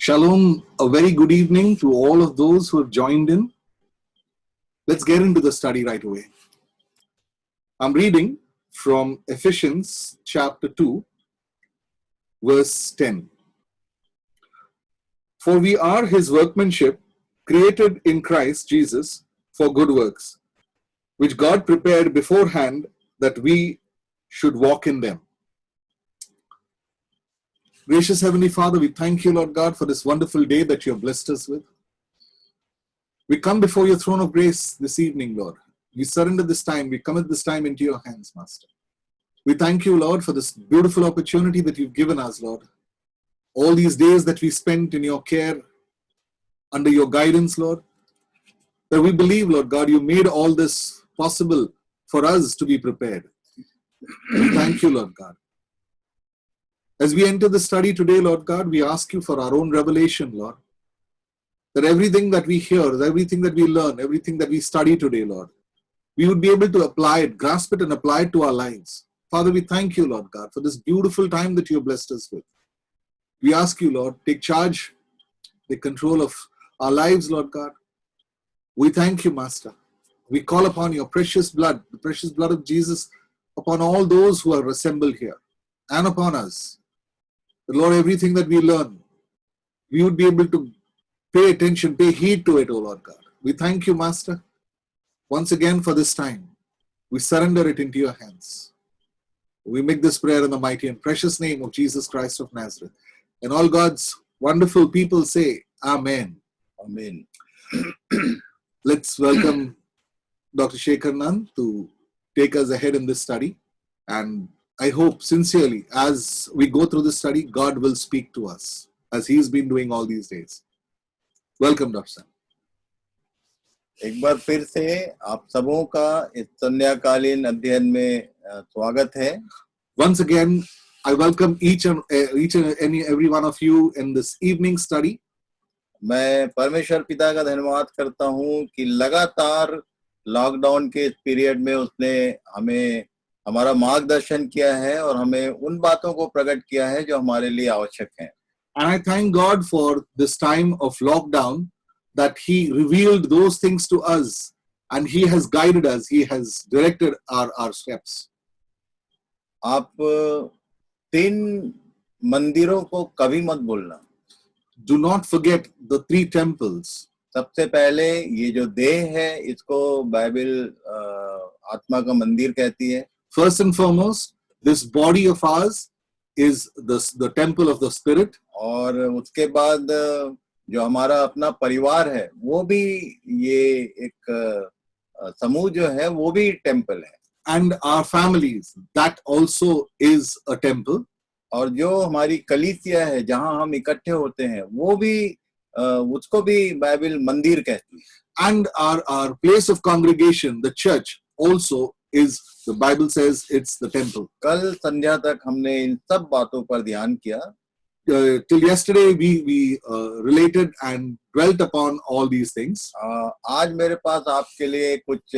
Shalom, a very good evening to all of those who have joined in. Let's get into the study right away. I'm reading from Ephesians chapter 2, verse 10. For we are his workmanship, created in Christ Jesus for good works, which God prepared beforehand that we should walk in them. Gracious Heavenly Father, we thank you, Lord God, for this wonderful day that you have blessed us with. We come before your throne of grace this evening, Lord. We surrender this time, we commit this time into your hands, Master. We thank you, Lord, for this beautiful opportunity that you've given us, Lord. All these days that we spent in your care, under your guidance, Lord, that we believe, Lord God, you made all this possible for us to be prepared. We thank you, Lord God. As we enter the study today, Lord God, we ask you for our own revelation, Lord, that everything that we hear, everything that we learn, everything that we study today, Lord, we would be able to apply it, grasp it, and apply it to our lives. Father, we thank you, Lord God, for this beautiful time that you have blessed us with. We ask you, Lord, take charge, take control of our lives, Lord God. We thank you, Master. We call upon your precious blood, the precious blood of Jesus, upon all those who are assembled here and upon us. But Lord, everything that we learn, we would be able to pay attention, pay heed to it, O Lord God. We thank you, Master, once again for this time. We surrender it into your hands. We make this prayer in the mighty and precious name of Jesus Christ of Nazareth. And all God's wonderful people say, Amen. Amen. Let's welcome Dr. Shekhar Nand to take us ahead in this study. And I hope sincerely, as we go through this study, God will speak to us, as He's been doing all these days. Welcome, Dr. Sam. एक बार फिर से आप सबों का इस संध्याकालीन अध्ययन में स्वागत है. Once again, I welcome each and every one of you in this evening study. मैं परमेश्वर पिता का धन्यवाद करता हूँ कि लगातार लॉकडाउन के इस पीरियड में उसने हमें हमारा मार्गदर्शन किया है और हमें उन बातों को प्रकट किया है जो हमारे लिए आवश्यक हैं. And I thank God for this time of lockdown, that He revealed those things to us and He has guided us, He has directed our steps. आप 3 मंदिरों को कभी मत भूलना. Do not forget the 3 temples. सबसे पहले ये जो देह है इसको बाइबल आत्मा का मंदिर कहती है. First and foremost, this body of ours is the temple of the Spirit. और उसके बाद जो हमारा अपना परिवार है वो भी ये एक समूह जो है वो भी टेम्पल है. And our families, that also is a temple. और जो हमारी कलीसिया है जहाँ हम इकट्ठे होते हैं वो भी उसको भी बाइबल मंदिर कहती है. And our place of congregation, the church, also is, the Bible says, it's the temple. कल संध्या तक हमने इन सब बातों पर ध्यान किया. Till yesterday we related and dwelt upon all these things. आज मेरे पास आपके लिए कुछ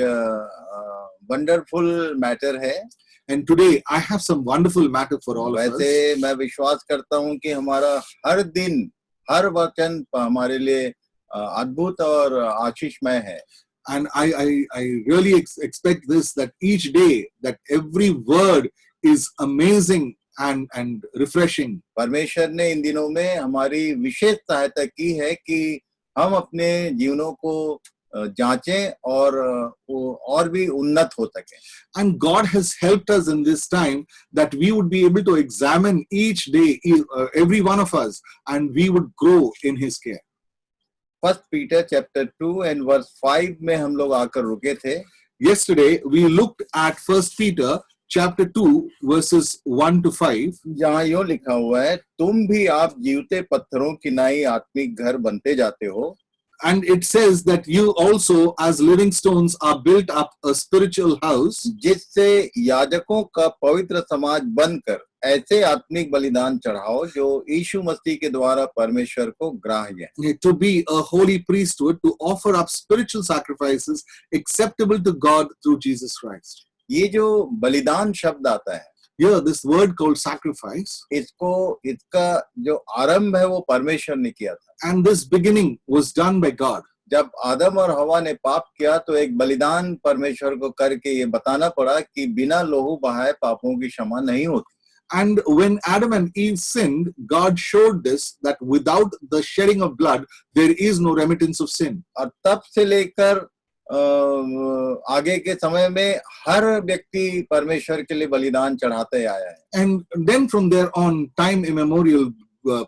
वंडरफुल मैटर है. And today I have some wonderful matter for all of us. वैसे मैं विश्वास करता हूँ कि हमारा हर दिन हर वचन हमारे लिए अद्भुत और आशीषमय है. And I really expect this, that each day, that every word is amazing and refreshing. परमेश्वर ने इन दिनों में हमारी विशेष सहायता की है कि हम अपने जीवनों को जांचें और भी उन्नत हो सकें. And God has helped us in this time that we would be able to examine each day, every one of us, and we would grow in His care. 1 Peter chapter 2 and verse 5 में हम लोग आकर रुके थे. Yesterday we looked at 1 Peter chapter 2 verses 1 to 5. जहाँ यूँ लिखा हुआ है, तुम भी आप जीवते पत्थरों की नाई आत्मिक घर बनते जाते हो. And it says that you also as living stones are built up a spiritual house, जिससे याजकों का पवित्र समाज बनकर ऐसे आत्मिक बलिदान चढ़ाओ जो यीशु मसीह के द्वारा परमेश्वर को ग्राह्य है. to be a holy priesthood, to offer up spiritual sacrifices acceptable to God through Jesus Christ. ये जो बलिदान शब्द आता है, Here, this word called sacrifice, इसका जो आरंभ है वो परमेश्वर ने किया था। and this beginning was done by God. जब आदम और हवा ने पाप किया तो एक बलिदान परमेश्वर को करके ये बताना पड़ा कि बिना लहू बहाए पापों की क्षमा नहीं होती। And when Adam and Eve sinned, God showed this, that without the shedding of blood, there is no remittance of sin. और तब से लेकर आगे के समय में हर व्यक्ति परमेश्वर के लिए बलिदान चढ़ाते आया है। And then from there on, time immemorial,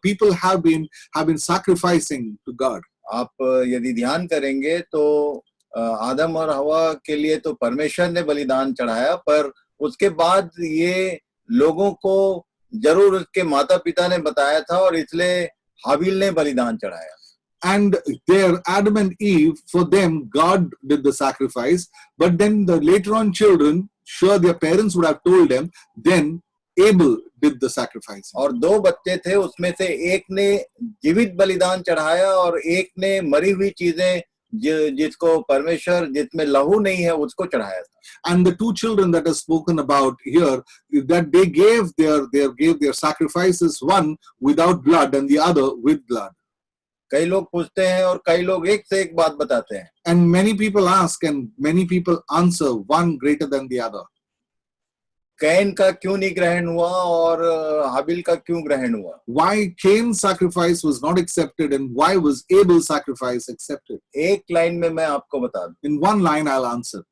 people have been sacrificing to God. आप यदि ध्यान करेंगे तो आदम और हवा के लिए तो परमेश्वर ने बलिदान चढ़ाया, पर उसके बाद ये लोगों को जरूर उसके माता पिता ने बताया था और इसलिए हाबिल ने बलिदान चढ़ाया। And there, Adam and Eve, for them, God did the sacrifice. But then the later on children, sure, their parents would have told them, then Abel did the sacrifice. और दो बच्चे थे, उसमें से एक ने जीवित बलिदान चढ़ाया और एक ने मरी हुई चीजें जिसको परमेश्वर जिसमें लहू नहीं है उसको चढ़ाया था। And the two children that are spoken about here, that they gave their sacrifices, one without blood and the other with blood. कई लोग पूछते हैं और कई लोग एक से एक बात बताते हैं। And many people ask and many people answer, one greater than the other. Can का क्यों नहीं ग्रहण हुआ और हाबिल का क्यों ग्रहण हुआ? Why Cain's sacrifice was not accepted and why was Abel's sacrifice accepted? एक लाइन में मैं आपको बता दूं In one line I'll answer.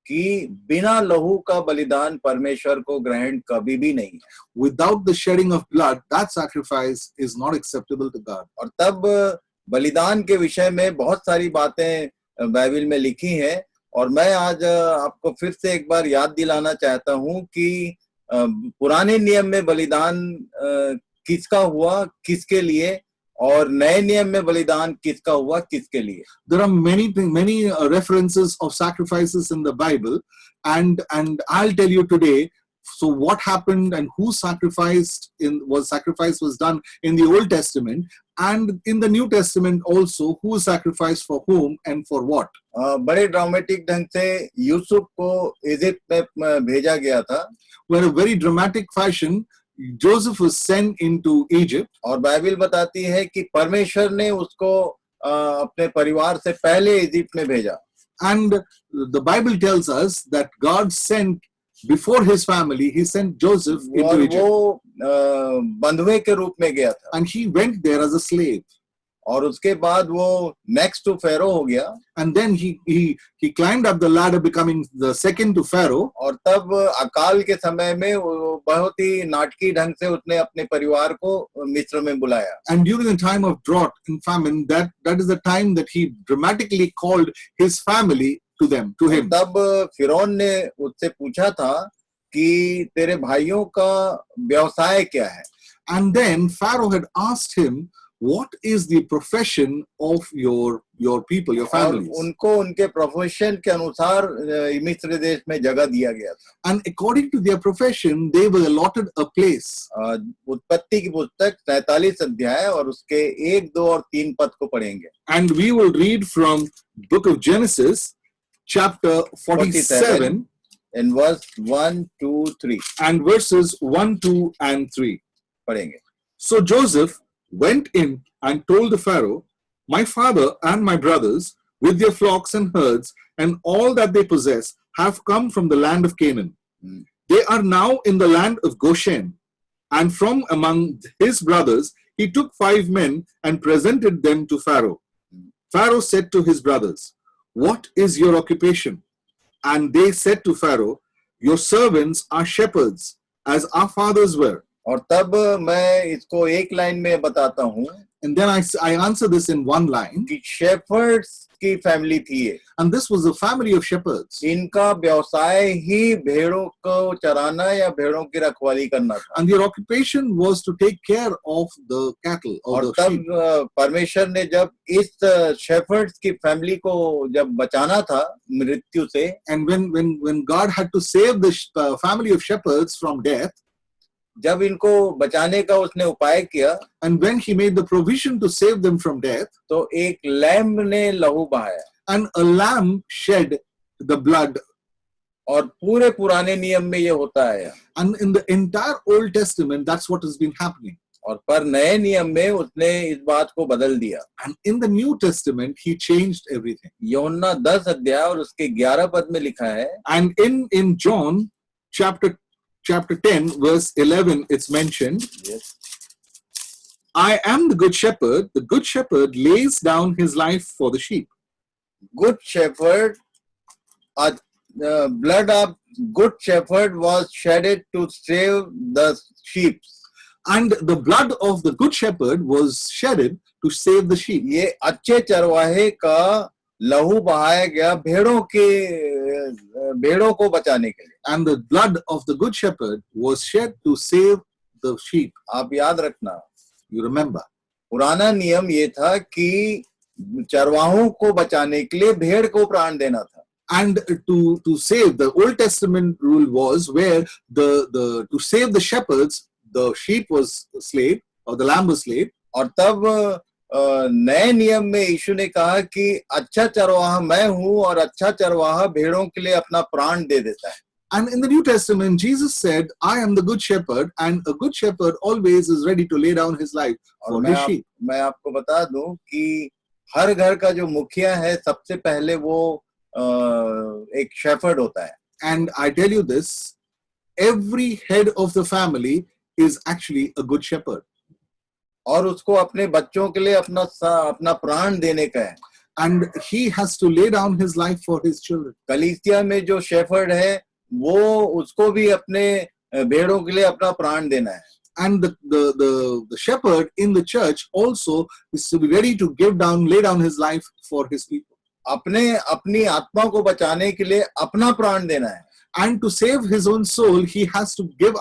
कि बिना लहू का बलिदान परमेश्वर को ग्रहण कभी भी नहीं है। Without the shedding of blood, that sacrifice is not acceptable to God. और तब बलिदान के विषय में बहुत सारी बातें बाइबल में लिखी हैं और मैं आज आपको फिर से एक बार याद दिलाना चाहता हूं कि पुराने नियम में बलिदान किसका हुआ, किसके लिए, और नए नियम में बलिदान किसका हुआ, किसके लिए। There are many references of sacrifices in the Bible, and I'll tell you today. So what happened and who sacrifice was done in the Old Testament, and in the New Testament also, who sacrificed for whom and for what. बड़े dramatic ढंग से यूसुफ को Egypt में भेजा गया था। Where a very dramatic fashion, Joseph was sent into Egypt. और Bible बताती है कि परमेश्वर ने उसको अपने परिवार से पहले इजिप्ट में भेजा। And the Bible tells us that God sent, before his family, he sent Joseph into Egypt. वो बंधुए के रूप में गया था। And he went there as a slave. और उसके बाद वो नेक्स्ट टू फेरो हो गया। And then he climbed up the ladder, becoming the second to Pharaoh. और तब अकाल के समय में वो बहुत ही नाटकी ढंग से उसने अपने परिवार को मिस्र में बुलाया। And during the time of drought and famine, that is the time that he dramatically called his family to him. तब फिरौन ने उससे पूछा था कि तेरे भाइयों का व्यवसाय क्या है? And then Pharaoh had asked him, what is the profession of your people, your families? और उनको उनके प्रोफेशन के अनुसार मिस्र देश में जगह दिया गया था। And according to their profession, they were allotted a place. उत्पत्ति की पुस्तक 47 अध्याय और उसके 1, 2 और 3 पद को पढ़ेंगे। And we will read from book of Genesis, chapter 47, in verse 1, 2, 3 and verses 1, 2, and 3. पढ़ेंगे। So Joseph went in and told the Pharaoh, my father and my brothers, with their flocks and herds and all that they possess, have come from the land of Canaan. They are now in the land of Goshen. And from among his brothers, he took 5 men and presented them to Pharaoh. Pharaoh said to his brothers, what is your occupation? And they said to Pharaoh, your servants are shepherds, as our fathers were. और तब मैं इसको एक line में बताता हूँ। And then I answer this in one line. कि shepherds की फैमिली थी ये। And this was a family of shepherds. इनका व्यवसाय ही भेड़ों को चराना या भेड़ों की रखवाली करना था। And their occupation was to take care of the cattle or और the sheep. तब परमेश्वर ने जब इस शेफर्ड्स की फैमिली को जब बचाना था मृत्यु से, And when God had to save the family of shepherds from death, जब इनको बचाने का उसने उपाय किया, and when he made the provision to save them from death, तो एक लैम्ब ने लहू बहाया। and a lamb shed the blood. और पूरे पुराने नियम में ये होता है। And in the entire Old Testament, that's what has been happening. और पर नए नियम में उसने इस बात को बदल दिया। And in the New Testament, he changed everything. यूहन्ना 10 अध्याय और उसके 11 पद में लिखा है, And in John chapter 10, verse 11, it's mentioned, I am the good shepherd. The good shepherd lays down his life for the sheep. Good shepherd, blood of good shepherd was shedded to save the sheep. And the blood of the good shepherd was shedded to save the sheep. ये अच्छे चरवाहे का लहू बहाया गया भेड़ों को बचाने के लिए। And the blood of the good shepherd was shed to save the sheep. आप याद रखना, You remember. पुराना नियम ये था कि चरवाहों को बचाने के लिए भेड़ को प्राण देना था। And to save, the Old Testament rule was where to save the shepherds, the sheep was slain or the lamb was slain. और तब नए नियम में यीशु ने कहा कि अच्छा चरवाहा मैं हूँ और अच्छा चरवाहा भेड़ों के लिए अपना प्राण दे देता है। And in the New Testament, Jesus said, I am the good shepherd, and a good shepherd always is ready to lay down his life for his sheep. मैं आपको बता दूं कि हर घर का जो मुखिया है सबसे पहले वो एक शेफर्ड होता है। And I tell you this, every head of the family is actually a good shepherd. और उसको अपने बच्चों के लिए अपना प्राण देने का है। And he has to lay down his life for his children. कलीसिया में जो शेफर्ड है वो उसको भी अपने भेड़ों के लिए अपना प्राण देना है। And the shepherd in the church also is to be ready to lay down his life for his people. अपनी आत्मा को बचाने के लिए अपना प्राण देना है। And to save his own soul, he has to give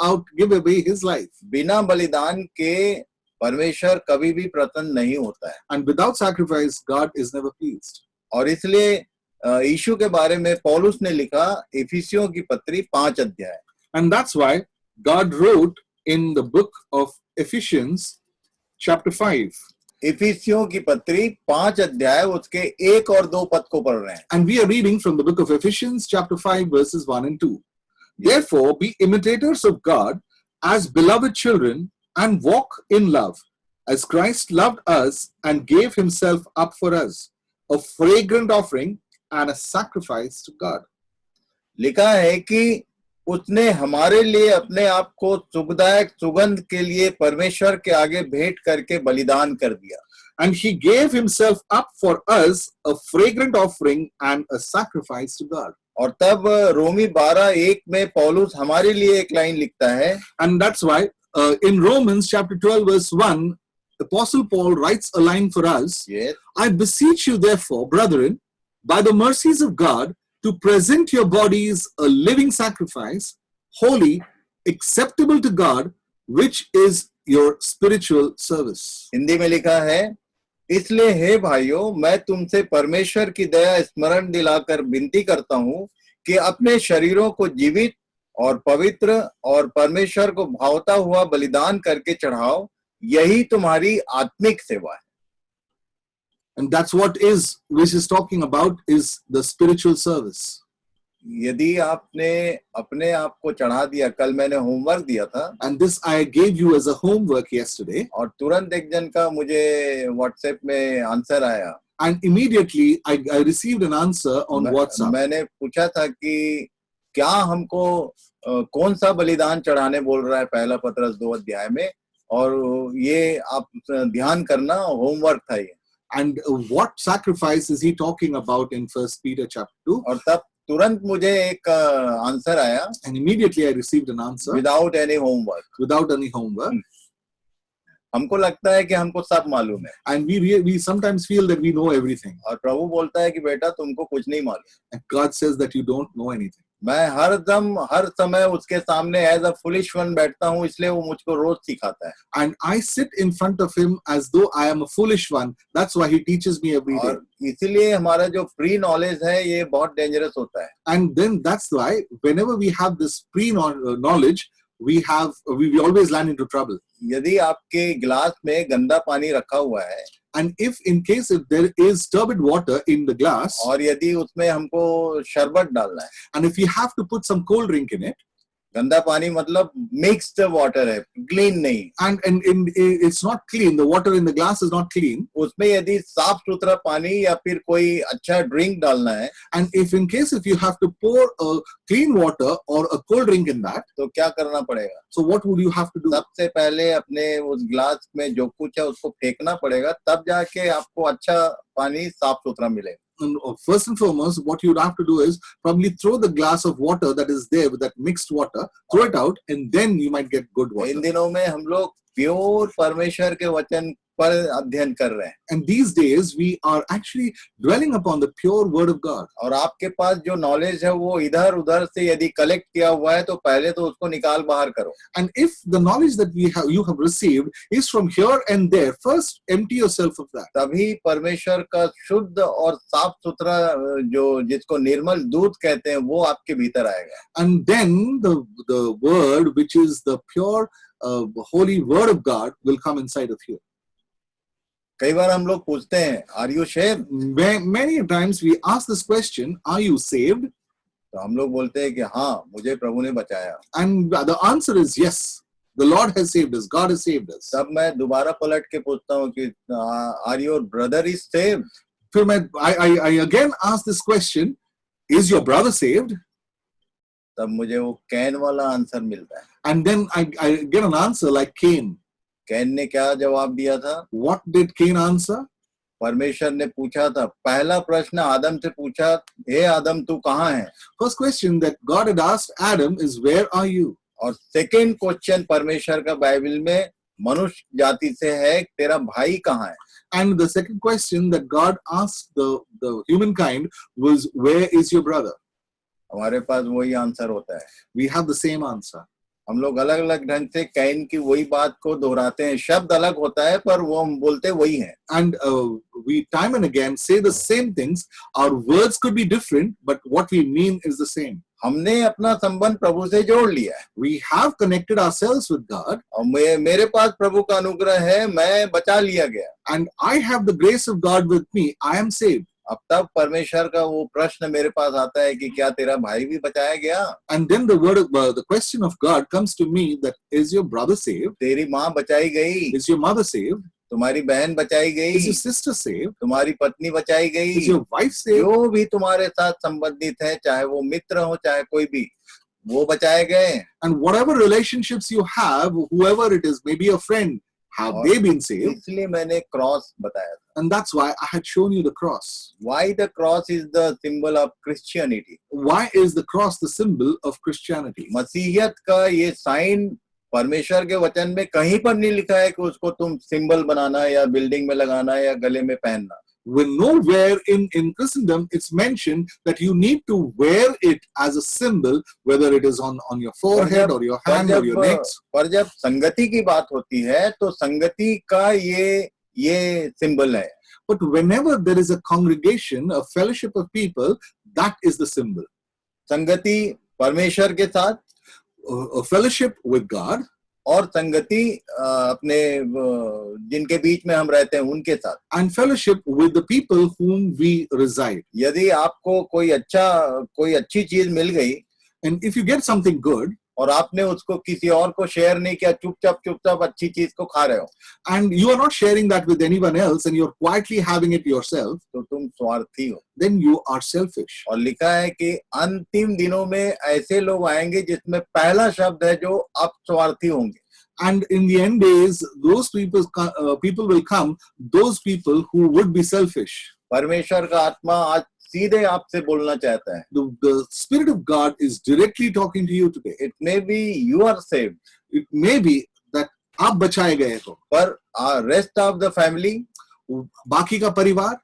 away his life. बिना बलिदान के परमेश्वर कभी भी प्रसन्न नहीं होता है। And without sacrifice, God is never pleased. और इसलिए यीशु के बारे में पौलुस ने लिखा इफिसियों की पत्री 5 अध्याय। And that's why God wrote in the book of Ephesians chapter 5. इफिसियों की पत्री 5 अध्याय उसके 1 और 2 पद को पढ़ रहे हैं। And we are reading from the book of Ephesians chapter 5 verses 1 and 2. Therefore be imitators of God as beloved children and walk in love as Christ loved us and gave himself up for us, a fragrant offering and a sacrifice to God. लिखा है कि उसने हमारे लिए अपने आप को सुखदायक सुगंध के लिए परमेश्वर के आगे भेंट करके बलिदान कर दिया। And he gave himself up for us, a fragrant offering and a sacrifice to God. और तब रोमी 12:1 में पौलुस हमारे लिए एक लाइन लिखता है। And that's why in Romans chapter 12 verse 1, Apostle Paul writes a line for us. Yes. I beseech you therefore, brethren, by the mercies of God, to present your bodies a living sacrifice, holy, acceptable to God, which is your spiritual service. Hindi में लिखा है, इसलिए हे भाइयों, मैं तुमसे परमेश्वर की दया स्मरण दिलाकर विनती करता हूं कि अपने शरीरों को जीवित और पवित्र और परमेश्वर को भावता हुआ बलिदान करके चढ़ाओ, यही तुम्हारी आत्मिक सेवा है। And that's what which is talking about is the spiritual service. यदि आपने अपने आप को चढ़ा दिया, कल मैंने होमवर्क दिया था, and this I gave you as a homework yesterday, और तुरंत एक जन का मुझे व्हाट्सएप में आंसर आया, and immediately I received an answer on WhatsApp. मैंने पूछा था कि क्या हमको कौन सा बलिदान चढ़ाने बोल रहा है पहला पत्रस 2 अध्याय में, और ये आप ध्यान करना, होमवर्क था ये। And what sacrifice is he talking about in 1 Peter chapter 2? और तब तुरंत मुझे एक आंसर आया, and immediately I received an answer without any homework. without any homework. हमको लगता है कि हमको सब मालूम है, And we sometimes feel that we know everything. और प्रभु बोलता है कि बेटा तुमको कुछ नहीं मालूम। And God says that you don't know anything. मैं हर समय उसके सामने एज अ फुलिश वन बैठता हूँ, इसलिए वो मुझको रोज सिखाता है। And I sit in front of him as though I am a foolish one. That's why he teaches me every day. और इसीलिए हमारा जो प्री नॉलेज है ये बहुत डेंजरस होता है। And then that's why whenever we have this pre-knowledge, we always land into trouble. यदि आपके गिलास में गंदा पानी रखा हुआ है And if there is turbid water in the glass, और यदि उसमें हमको शरबत डालना है, and if you have to put some cold drink in it, गंदा पानी मतलब मिक्स्ड वाटर है, क्लीन नहीं, and it's not clean, the water in the glass is not clean, उसमें यदि साफ सुथरा पानी या फिर कोई अच्छा ड्रिंक डालना है, and if you have to pour a clean water or a cold drink in that, तो क्या करना पड़ेगा? so what would you have to do? सबसे पहले अपने उस ग्लास में जो कुछ है उसको फेंकना पड़ेगा, तब जाके आपको अच्छा पानी साफ सुथरा मिलेगा. And first and foremost, what you'd have to do is probably throw the glass of water that is there with that mixed water, throw it out, and then you might get good water. इन दिनों में हम लोग pure परमेश्वर के वचन पर अध्ययन कर रहे हैं, And these days we are actually dwelling upon the pure word of God. और आपके पास जो नॉलेज है वो इधर उधर से यदि कलेक्ट किया हुआ है तो पहले तो उसको निकाल बाहर करो. And if the knowledge that you have received is from here and there, first empty yourself of that. तभी परमेश्वर का शुद्ध और साफ सुथरा जो जिसको निर्मल दूध कहते हैं वो आपके भीतर आएगा. And then the word, which is the pure, holy word of God, will come inside of you. कई बार हम लोग पूछते हैं, are you saved? Many times we ask this question, are you saved? तो हम लोग बोलते हैं कि हाँ, मुझे प्रभु ने बचाया. And the answer is yes. The Lord has saved us. God has saved us. तब मैं दोबारा पलट के पूछता हूँ कि are your brother is saved? फिर मैं I again ask this question, is your brother saved? तब मुझे वो कैन वाला आंसर मिलता है. And then I get an answer like Cain. Can ने क्या जवाब दिया था? What did Cain answer? परमेश्वर ने पूछा था, पहला प्रश्न आदम से पूछा, हे आदम तू कहाँ है? First question that God had asked Adam is, where are you? और सेकंड क्वेश्चन परमेश्वर का बाइबल में मनुष्य जाति से है, तेरा भाई कहाँ है? And the second question that God asked the humankind was, where is your brother? हमारे पास वही आंसर होता है. We have the same answer. हम लोग अलग अलग ढंग से कैन की वही बात को दोहराते हैं, शब्द अलग होता है पर वो हम बोलते वही हैं. And we time and again say the same things. Our words could be different, but what we mean is the same. हमने अपना संबंध प्रभु से जोड़ लिया है. We have connected ourselves with God. और मेरे पास प्रभु का अनुग्रह है, मैं बचा लिया गया. And I have the grace of God with me. I am saved. अब तब परमेश्वर का वो प्रश्न मेरे पास आता है कि क्या तेरा भाई भी बचाया गया? And then the question of God comes to me, that is your brother saved? तेरी माँ बचाई गई? Is your mother saved? तुम्हारी बहन बचाई गई? Is your sister saved? तुम्हारी पत्नी बचाई गई? Is your wife saved? जो भी तुम्हारे साथ संबंधित है, चाहे वो मित्र हो चाहे कोई भी, वो बचाए गए. And whatever relationships you have, whoever it is, maybe a friend, have they been saved? इसलिए मैंने क्रॉस बताया था. And that's why I had shown you the cross. Why the cross is the symbol of Christianity? Why is the cross the symbol of Christianity? मसीहियत का ये sign परमेश्वर के वचन में कहीं पर नहीं लिखा है कि उसको तुम सिंबल बनाना या बिल्डिंग में लगाना या गले में पहनना. When nowhere in Christendom it's mentioned that you need to wear it as a symbol, whether it is on your forehead or your hand or your necks. पर जब संगति की बात होती है तो संगति का ये सिंबल है. But whenever there is a congregation, a fellowship of people, that is the symbol. संगति परमेश्वर के साथ, a fellowship with God, और संगति अपने जिनके बीच में हम रहते हैं उनके साथ, and fellowship with the people whom we reside. यदि आपको कोई अच्छी चीज मिल गई, and if you get something good, और आपने उसको किसी और को शेयर नहीं किया, चुपचाप अच्छी चीज को खा रहे हो, and you are not sharing that with anyone else and you're quietly having it yourself, तो तुम स्वार्थी हो. then you are selfish. और लिखा है कि अंतिम दिनों में ऐसे लोग आएंगे जिसमें पहला शब्द है जो आप स्वार्थी होंगे. And in the end days, those people will come, those people who would be selfish. परमेश्वर का आत्मा आज सीधे आपसे बोलना चाहता है. The Spirit of God is directly talking to you today. It may be you are saved. It may be that आप बचाए गए हो, पर rest of the family, बाकी का परिवार,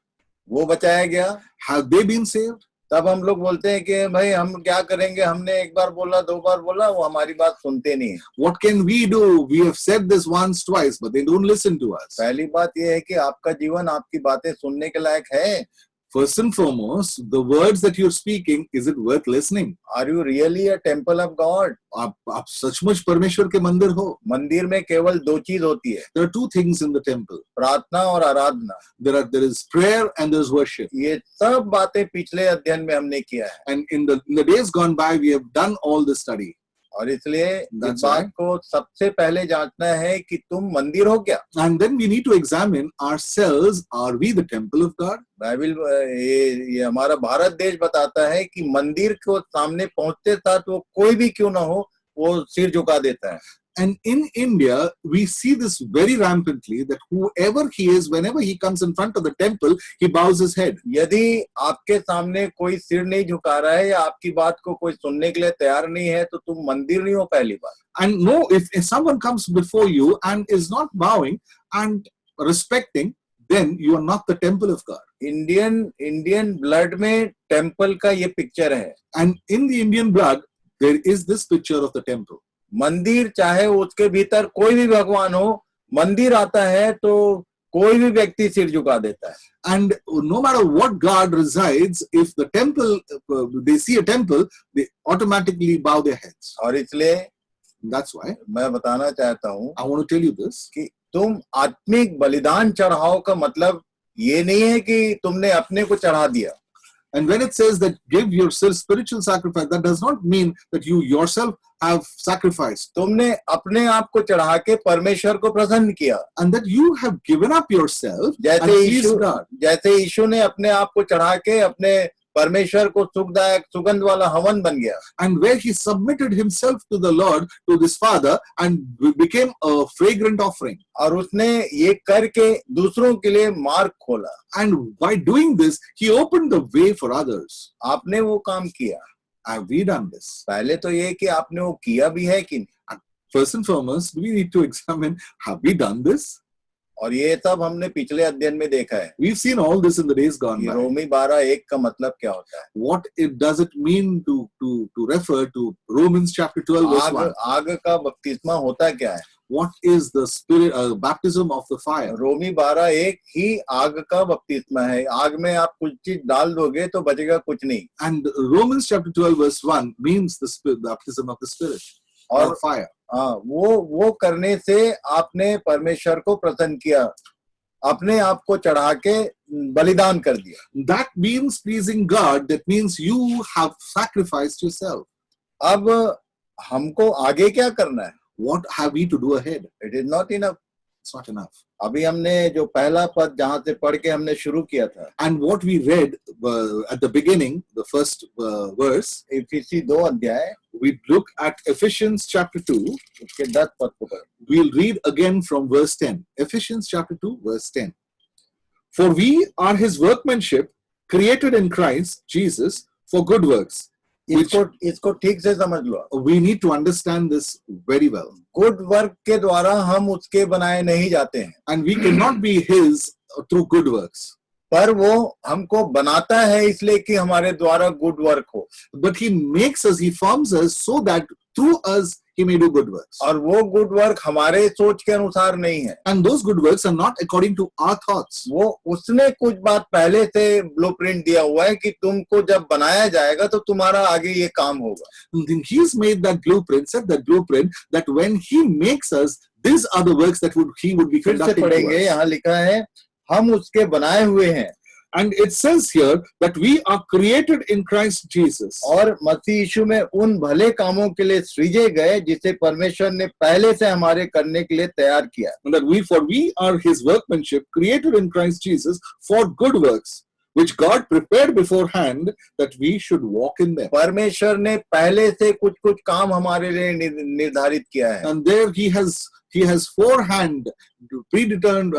वो बचाया गया. have they been saved? तब हम लोग बोलते हैं कि भाई हम क्या करेंगे, हमने एक बार बोला, दो बार बोला, वो हमारी बात सुनते नहीं है. What can we do? We have said this once, twice, but they don't listen to us. पहली बात ये है कि आपका जीवन आपकी बातें सुनने के लायक है. First and foremost, the words that you're speaking, is it worth listening? Are you really a temple of God? आप सचमुच परमेश्वर के मंदिर हो? मंदिर में केवल दो चीज होती है, There are two things in the temple. प्रार्थना और आराधना. There is prayer and there's worship. ये सब बातें पिछले अध्ययन में हमने किया है, And in the days gone by, we have done all this study. और इसलिए इस That's बात right. को सबसे पहले जांचना है कि तुम मंदिर हो क्या. And then we need to examine ourselves. Are we the temple of God? Bible ये हमारा भारत देश बताता है कि मंदिर को सामने पहुंचते साथ वो कोई भी क्यों ना हो, वो सिर झुका देता है. And in India, we see this very rampantly, that whoever he is, whenever he comes in front of the temple, he bows his head. यदि आपके सामने कोई सिर नहीं झुका रहा है या आपकी बात को कोई सुनने के लिए तैयार नहीं है, तो तुम मंदिर नहीं हो. पहली बात. And no, if someone comes before you and is not bowing and respecting, then you are not the temple of God. Indian blood में टेम्पल का ये पिक्चर है. And in the Indian blood, there is this picture of the temple. मंदिर चाहे उसके भीतर कोई भी भगवान हो, मंदिर आता है तो कोई भी व्यक्ति सिर झुका देता है. And no matter what God resides, if the temple, they see a temple, they automatically bow their heads. और इसलिए That's why मैं बताना चाहता हूँ I want to tell you this. कि तुम आत्मिक बलिदान चढ़ाओ का मतलब ये नहीं है कि तुमने अपने को चढ़ा दिया. And when it says that give yourself spiritual sacrifice, that does not mean that you yourself have sacrificed. तुमने अपने आप को चढ़ा के परमेश्वर को प्रसन्न किया. And that you have given up yourself and जैसे pleased God. यीशु ने अपने आप को चढ़ा के अपने परमेश्वर को सुखदायक सुगंध वाला हवन बन गया. And where he submitted himself to the Lord, to this Father, and became a fragrant offering. और उसने ये करके दूसरों के लिए मार्ग खोला. And by doing this, he opened the way for others. आपने वो काम किया. Have we done this? पहले तो ये कि आपने वो किया भी है कि नहीं. First and foremost, we need to examine, have we done this? और ये सब हमने पिछले अध्ययन में देखा है. We've seen all this in the days gone by. रोमी 12:1 का मतलब क्या होता है? What does it mean to refer to Romans chapter 12 verse 1? आग का बपतिस्मा होता क्या है? What is the spirit baptism of the fire? रोमी 12:1 ही आग का बपतिस्मा है. आग में आप कुछ चीज डाल दोगे तो बचेगा कुछ नहीं. And Romans chapter 12 verse 1 means the baptism of the spirit or fire. हाँ, वो करने से आपने परमेश्वर को प्रसन्न किया, अपने आप को चढ़ा के बलिदान कर दिया. That means pleasing God. That means you have sacrificed yourself. अब हमको आगे क्या करना है? What have we to do ahead? It is not enough. It's not enough. अभी हमने जो पहला पद जहां से पढ़ के हमने शुरू किया था, And what we read at the beginning, the first verse, इफिसी 2 अध्याय we look at Ephesians chapter 2. उसके 10 पद को पढ़. We'll read again from verse 10. Ephesians chapter 2, verse 10. For we are his workmanship, created in Christ Jesus for good works. इसको ठीक से समझ लो. We need to understand this very well. Good work के द्वारा हम उसके बनाए नहीं जाते हैं, And we cannot be his through good works. पर वो हमको बनाता है इसलिए कि हमारे द्वारा गुड वर्क हो. But he makes us, he forms us so that through us he may do good works. और वो गुड वर्क हमारे सोच के अनुसार नहीं है. And those good works are not according to our thoughts. वो उसने कुछ बात पहले से ब्लूप्रिंट दिया हुआ है कि तुमको जब बनाया जाएगा तो तुम्हारा आगे ये काम होगा. And he's made that blueprint, set that blueprint, that when he makes us, these are the works that he would be फिर से conducting to पढ़ेंगे. us. यहाँ लिखा है हम उसके बनाए हुए हैं. And it says here that we are created in Christ Jesus. और मसीह यीशु में उन भले कामों के लिए सृजे गए जिसे परमेश्वर ने पहले से हमारे करने के लिए तैयार किया. And that we are his workmanship, created in Christ Jesus for good works, which God prepared beforehand that we should walk in them. परमेश्वर ने पहले से कुछ काम हमारे लिए निर्धारित किया है. And there he has forehand predetermined,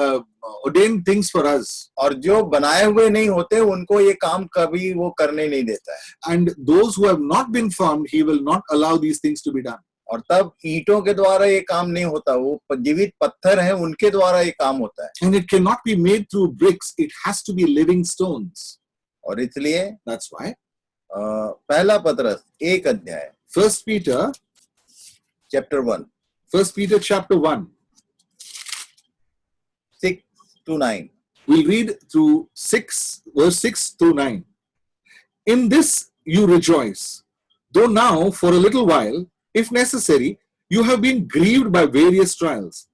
ordained things for us. और जो बनाए हुए नहीं होते उनको ये काम कभी वो करने नहीं देता है. And those who have not been formed, he will not allow these things to be done. और तब ईंटों के द्वारा ये काम नहीं होता, वो जीवित पत्थर हैं उनके द्वारा ये काम होता है. And it cannot be made through bricks, it has to be living stones. और इसलिए That's why पहला पतरस 1 अध्याय 1 Peter chapter 1 chapter 1 6 to 9 We'll read through 6, verse 6 through 9. In this you rejoice, though now for a little while, if necessary, you have been grieved by various trials,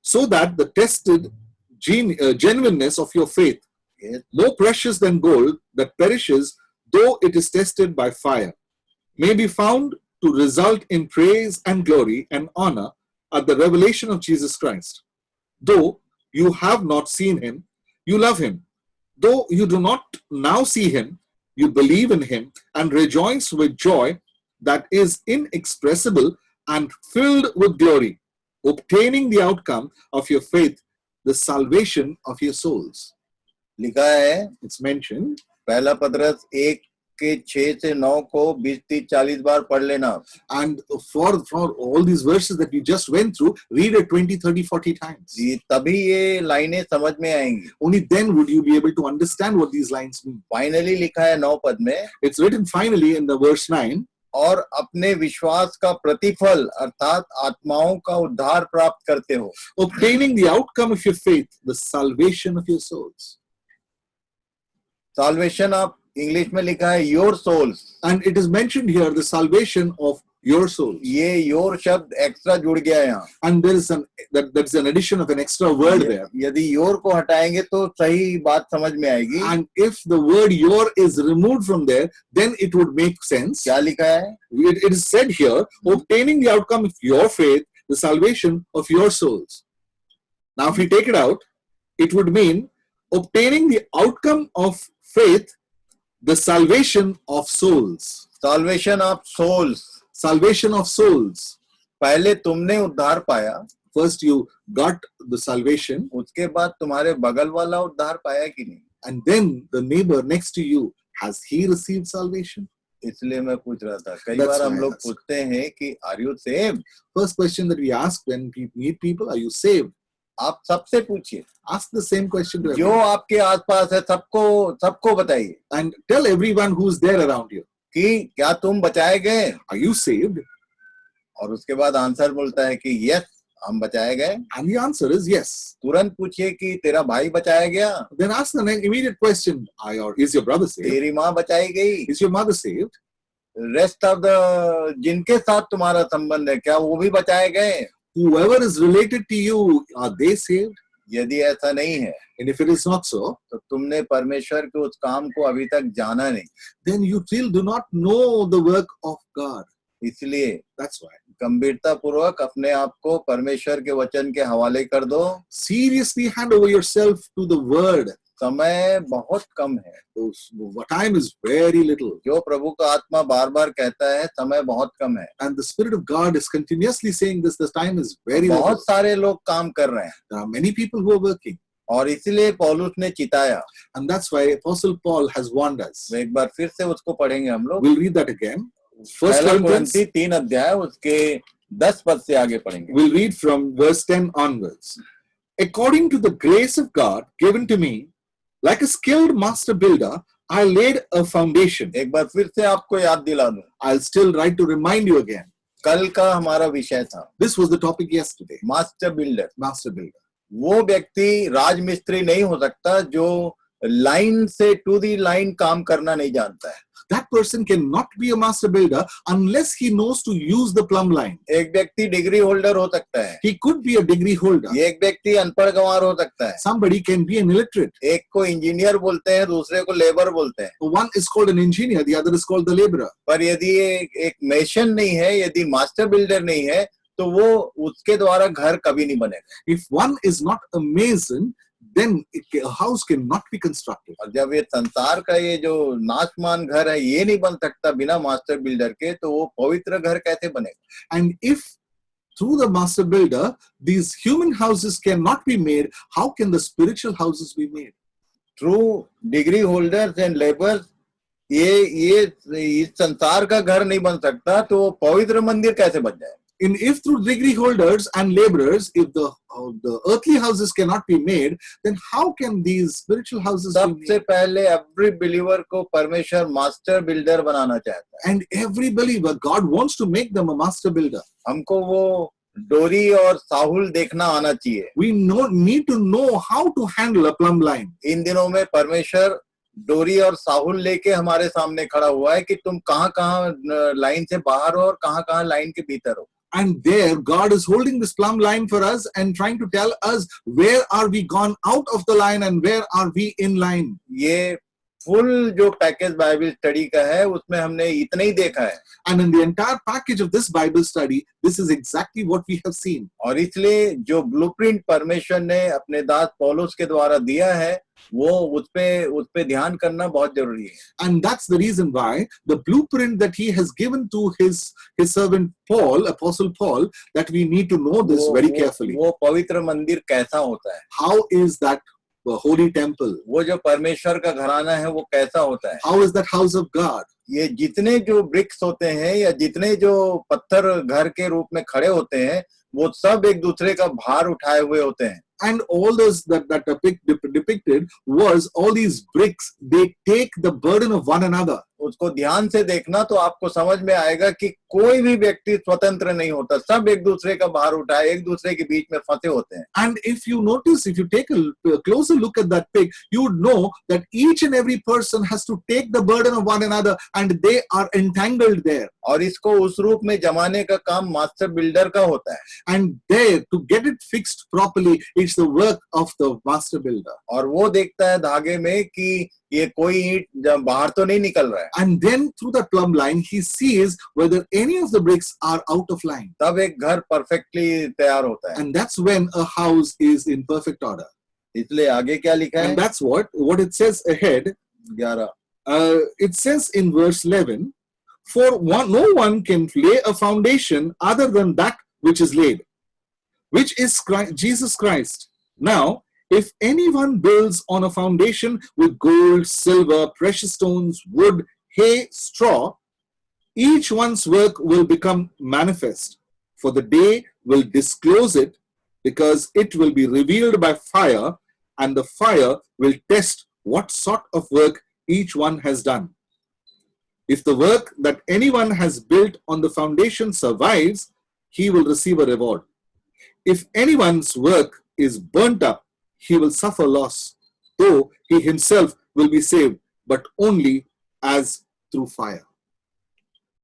so that the tested genuineness of your faith, Yes. more precious than gold that perishes, though it is tested by fire, may be found to result in praise and glory and honor at the revelation of Jesus Christ. Though you have not seen him, you love him. Though you do not now see him, you believe in him and rejoice with joy that is inexpressible and filled with glory, obtaining the outcome of your faith, the salvation of your souls. लिखा है It's mentioned. पहला पतरस 1 के 6 से 9 को 20, 30, 40 बार पढ़ लेना. And for all these verses that we just went through, read it 20, 30, 40 times. जी, तभी ये लाइनें समझ में आएंगी. Only then would you be able to understand what these lines mean. Finally लिखा है 9 पद में, It's written finally in the verse 9, और अपने विश्वास का प्रतिफल अर्थात आत्माओं का उद्धार प्राप्त करते हो. obtaining the outcome of your faith, the salvation of your souls. Salvation आप इंग्लिश में लिखा है your souls. And it is mentioned here, the salvation of your souls. ये योर शब्द एक्स्ट्रा जुड़ गया है यहाँ. And there is that's an addition of an extra word there. यदि योर को हटाएंगे तो सही बात समझ में आएगी. And if the word your is removed from there, then it would make sense. क्या लिखा है? It is said here, obtaining the outcome of your faith, the salvation of your souls. Now, if we take it out, it would mean obtaining the outcome of faith, the salvation of souls. Salvation of souls. Salvation of souls. पहले तुमने उद्धार पाया, First, you got the salvation, उसके बाद तुम्हारे बगल वाला उद्धार पाया कि नहीं? and then the neighbor next to you, has he received salvation? इसलिए मैं पूछ रहा था. कई That's बार हम why I लोग asked. पूछते हैं कि are you saved? First question that we ask when we meet people, are you saved? आप सबसे पूछिए. Ask the same question to जो everyone. आपके आसपास है सबको बताइए And tell everyone who's there around you, कि क्या तुम बचाए गए? are you saved? और उसके बाद आंसर बोलता है कि यस, हम बचाए गए. And the answer is yes. तुरंत पूछिए कि तेरा भाई बचाया गया? Then ask the next immediate question, is your brother saved? तेरी माँ बचाई गई? Is your mother saved? Rest of the जिनके साथ तुम्हारा संबंध है क्या वो भी बचाए गए? Whoever is related to you, are they saved? यदि ऐसा नहीं है And if it is not so, तो तुमने परमेश्वर के उस काम को अभी तक जाना नहीं. then you still do not know the work of God. इसलिए That's why. गंभीरता पूर्वक अपने आप को परमेश्वर के वचन के हवाले कर दो. Seriously hand over yourself to the word. समय बहुत कम है. Time is very little. जो प्रभु का आत्मा बार बार कहता है समय बहुत कम है. And the Spirit of God is continuously saying this, the time is very little. बहुत सारे लोग काम कर रहे हैं There are many people who are working. और इसलिए पौलुस ने चिताया. And that's why Apostle Paul has warned us. तो एक बार फिर से उसको पढ़ेंगे हम लोग. We'll read that again. First पहला Corinthians, कुरिन्थी 3 अध्याय उसके 10 पद से आगे पढ़ेंगे. we'll read from verse 10 onwards. According to the grace of God given to me, like a skilled master builder, I laid a foundation. एक बार फिर से आपको याद दिला दूं. I'll still write to remind you again. कल का हमारा विषय था This was the topic yesterday. Master builder. Master builder. वो व्यक्ति राजमिस्त्री नहीं हो सकता जो लाइन से टू दी लाइन काम करना नहीं जानता है. That person cannot be a master builder unless he knows to use the plumb line. एक व्यक्ति डिग्री होल्डर हो सकता है. He could be a degree holder. एक व्यक्ति अनपढ़ गंवार हो सकता है. Somebody can be an illiterate. एक को इंजीनियर बोलते हैं, दूसरे को लेबर बोलते हैं. One is called an engineer, the other is called the laborer. पर यदि एक मेसन नहीं है, यदि मास्टर बिल्डर नहीं है, तो वो उसके द्वारा घर कभी नहीं बनेगा. If one is not a mason, then a house cannot be constructed. और जब ये संसार का ये जो नाशमान घर है ये नहीं बन सकता बिना मास्टर बिल्डर के, तो वो पवित्र घर कैसे बनेगा? And if through the master builder, these human houses cannot be made, how can the spiritual houses be made? Through degree holders and labours ये इस संसार का घर नहीं बन सकता, तो पवित्र मंदिर कैसे बन जाए? And if through degree holders and laborers, if the earthly houses cannot be made, then how can these spiritual houses be सबसे made? पहले एवरी बिलीवर को परमेश्वर मास्टर बिल्डर बनाना चाहता है. And every believer, God wants to make them a master builder. हमको वो डोरी और साहुल देखना आना चाहिए। We need to know how to handle a plumb line. इन दिनों में परमेश्वर डोरी और साहुल लेके हमारे सामने खड़ा हुआ है कि तुम कहाँ लाइन से बाहर हो और कहाँ लाइन के भीतर हो। And there, God is holding this plumb line for us and trying to tell us where are we gone out of the line and where are we in line. ये full जो package Bible study का है उसमें हमने इतना ही देखा है। And in the entire package of this Bible study, this is exactly what we have seen. और इसलिए जो ब्लूप्रिंट परमेश्वर ने अपने दास पौलुस के द्वारा दिया है वो उस पे ध्यान करना बहुत जरूरी है। And that's the reason why the blueprint that he has given to his servant Paul, Apostle Paul, that we need to know this very carefully. वो पवित्र मंदिर कैसा होता है? How is that holy temple? वो जो परमेश्वर का घराना है वो कैसा होता है? How is that house of God? ये जितने जो ब्रिक्स होते हैं या जितने जो पत्थर घर के रूप में खड़े होते हैं वो सब एक दूसरे का भार उठाए हुए होते हैं। And all those that depicted was all these bricks, they take the burden of one another. उसको ध्यान से देखना तो आपको समझ में आएगा कि कोई भी व्यक्ति स्वतंत्र नहीं होता, सब एक दूसरे का भार उठाए एक दूसरे के बीच में फंसे होते हैं। And if you notice, if you take a closer look at that pig, you would know that each and every person has to take the burden of one another and they are entangled there. और इसको उस रूप में जमाने का काम master builder का होता है। And there, to get it fixed properly, it's the work of the master builder. और वो देखता है धागे में कि ये कोई ईंट बाहर तो नहीं निकल रहा है। And then through the plumb line, he sees whether any of the bricks are out of line. तब एक घर परफेक्टली तैयार होता है। And that's when a house is in perfect order. इसलिए आगे क्या लिखा है? And that's what it says ahead. 11 It says in verse 11, for no one can lay a foundation other than that which is laid, which is Jesus Christ. Now, if anyone builds on a foundation with gold, silver, precious stones, wood, hay, straw, each one's work will become manifest, for the day will disclose it, because it will be revealed by fire, and the fire will test what sort of work each one has done. If the work that anyone has built on the foundation survives, he will receive a reward. If anyone's work is burnt up, he will suffer loss, though he himself will be saved, but only as through fire.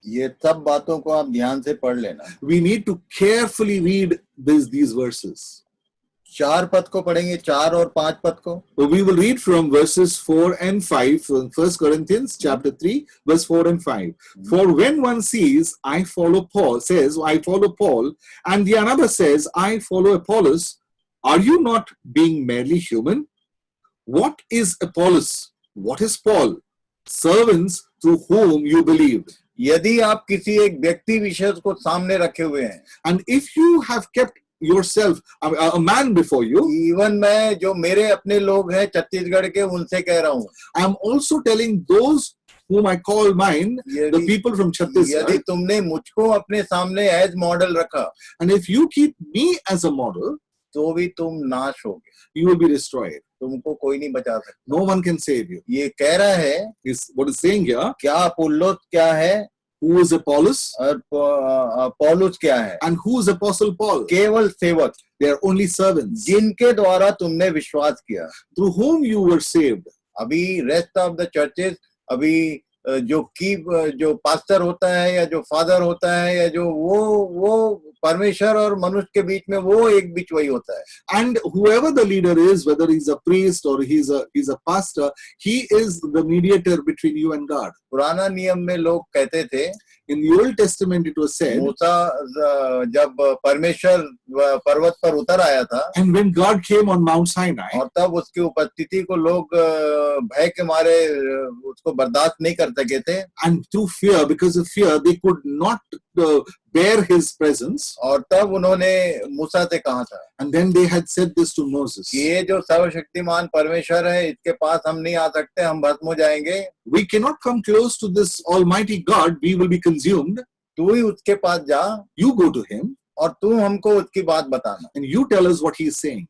ये सब बातों को आप ध्यान से पढ़ लेना। We need to carefully read these verses. 4 पद को पढ़ेंगे, 4 और 5 पद को। We will read from verses 4 and 5 from 1 Corinthians chapter 3, verse 4 and 5. For when one says, I follow Paul, and the another says, I follow Apollos, are you not being merely human? What is Apollos? What is Paul? Servants through whom you believed. यदि आप किसी एक व्यक्ति विशेष को सामने रखे हुए हैं, and if you have kept yourself a man before you, even मैं जो मेरे अपने लोग हैं छत्तीसगढ़ के उनसे कह रहा हूँ, I am also telling those whom I call mine, the people from Chhattisgarh, यदि तुमने मुझको अपने सामने एज मॉडल रखा, and if you keep me as a model, तो भी तुम नाश होगे, you will be destroyed. तुमको कोई नहीं बचा सकता। No one can save you. ये कह रहा है, is what is saying here. क्या अपोल्लोस क्या है? Who is Apollos? और पौलुस क्या है? And who is Apostle Paul? केवल सेवक, They are only servants, जिनके द्वारा तुमने विश्वास किया। through whom you were saved. अभी रेस्ट ऑफ द चर्चेस, अभी जो पास्टर होता है या जो फादर होता है या जो वो परमेश्वर और मनुष्य के बीच में वो एक बीच वही होता है। And whoever the leader is, whether he's a priest or he's a pastor, he is the mediator between you and God. पुराना नियम में लोग कहते थे, in the Old Testament it was said, मूसा जब परमेश्वर पर्वत पर उतर आया था, and when God came on Mount Sinai, और तब उसकी उपस्थिति को लोग भय के मारे उसको बर्दाश्त नहीं कर सके थे, and through fear, because of fear, they could not bear his presence, और तब उन्होंने मूसा से कहा था, and then they had said this to Moses, कि ये जो सर्वशक्तिमान परमेश्वर है, इसके पास हम नहीं आ सकते, हम भस्म हो जाएंगे, we cannot come close to this Almighty God, we will be consumed. तू ही उसके पास जा, You go to him, और तू हमको उसकी बात बताना। and you tell us what he is saying.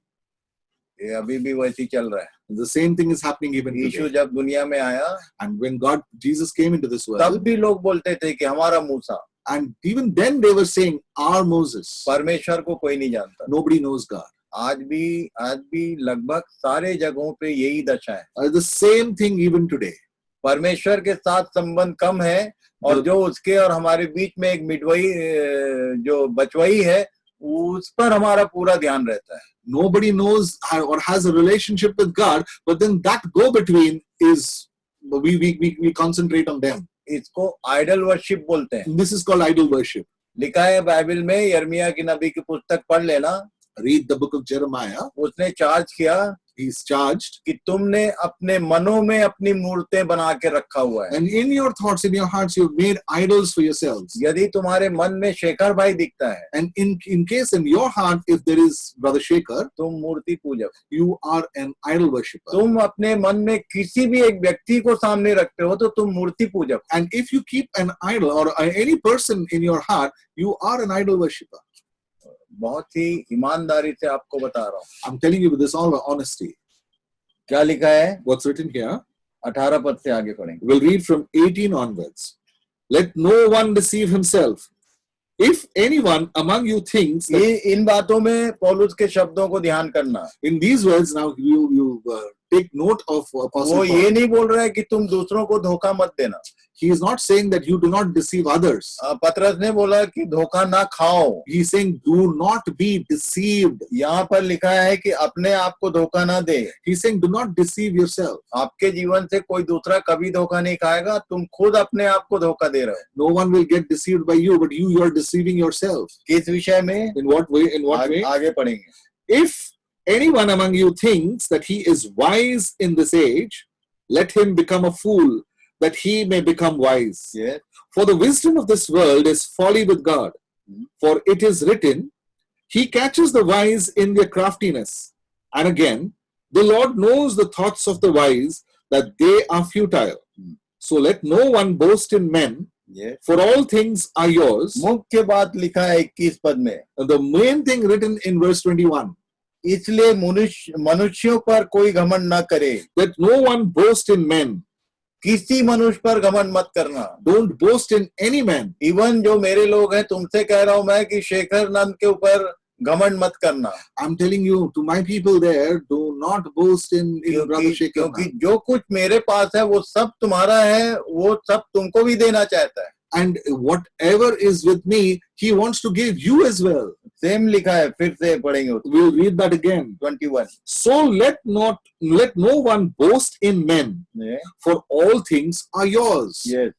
ये अभी भी वैसे ही चल रहा है। The same thing is happening even Yeshu today. जब दुनिया में आया, And when Jesus came into this तब world, भी लोग बोलते थे कि हमारा मूसा, And even then they were saying, our Moses. परमेश्वर को कोई नहीं जानता। Nobody knows God. आज भी लगभग सारे जगहों पे यही दशा है। The same thing even today. परमेश्वर के साथ संबंध कम है और जो उसके और हमारे बीच में एक मिडवई जो बचवई है उस पर हमारा पूरा ध्यान रहता है। Nobody knows or has a relationship with God, but then that go between is we concentrate on them. इसको आइडल वर्शिप बोलते हैं। This is called idol worship. लिखा है बाइबल में, यिर्मयाह की नबी की पुस्तक पढ़ लेना। Read the book of Jeremiah. उसने चार्ज किया He's charged. कि तुमने अपने मनों में अपनी मूर्तें बना के रखा हुआ है। And in your thoughts, in your hearts, you've made idols for yourselves. यदि तुम्हारे मन में शेखर भाई दिखता है, And in case in your heart, if there is Brother Shekhar, तुम मूर्ति पूजक, you are an idol worshipper. तुम अपने मन में किसी भी एक व्यक्ति को सामने रखते हो तो तुम मूर्ति पूजक। And if you keep an idol or any person in your heart, you are an idol worshipper. बहुत ही ईमानदारी से आपको बता रहा हूँ। I'm telling you with this all honesty. क्या लिखा है? What's written here? 18 पद से आगे पढ़ेंगे। We'll read from 18 onwards. Let no one deceive himself. If anyone among you thinks that, ये इन बातों में पौलुस के शब्दों को ध्यान करना। in these words, now you take note of Apostle वो Paul. ये नहीं बोल रहा है कि तुम दूसरों को धोखा मत देना। He is not saying that you do not deceive others. पतरस ने बोला कि धोखा ना खाओ। He is saying do not be deceived. यहाँ पर लिखा है कि अपने आप को धोखा ना दे। He is saying do not deceive yourself. आपके जीवन से कोई दूसरा कभी धोखा नहीं खाएगा, तुम खुद अपने आप को धोखा दे रहे हो। No one will get deceived by you, but you are deceiving yourself. किस विषय में? In what way? In what way? आगे पढ़ेंगे। If anyone among you thinks that he is wise in this age, let him become a fool, that he may become wise. Yes. For the wisdom of this world is folly with God. For it is written, He catches the wise in their craftiness. And again, the Lord knows the thoughts of the wise, that they are futile. So let no one boast in men, Yes. for all things are yours. मुख्य बात लिखा है 21 पद में। And the main thing written in verse 21, इसलिए मनुष्यों पर कोई घमंड न करे। that no one boast in men. किसी मनुष्य पर घमंड मत करना। Don't boast in any man. Even जो मेरे लोग हैं, तुमसे कह रहा हूं मैं कि शेखर नंद के ऊपर घमंड मत करना। I'm telling you, to my people there, do not boast in Brother Shekhar. क्योंकि जो कुछ मेरे पास है वो सब तुम्हारा है, वो सब तुमको भी देना चाहता है। And whatever is with me, he wants to give you as well. Same लिखा है, फिर से पढ़ेंगे। We'll read that again. 21। So let no one boast in men, for all things are yours. Yes.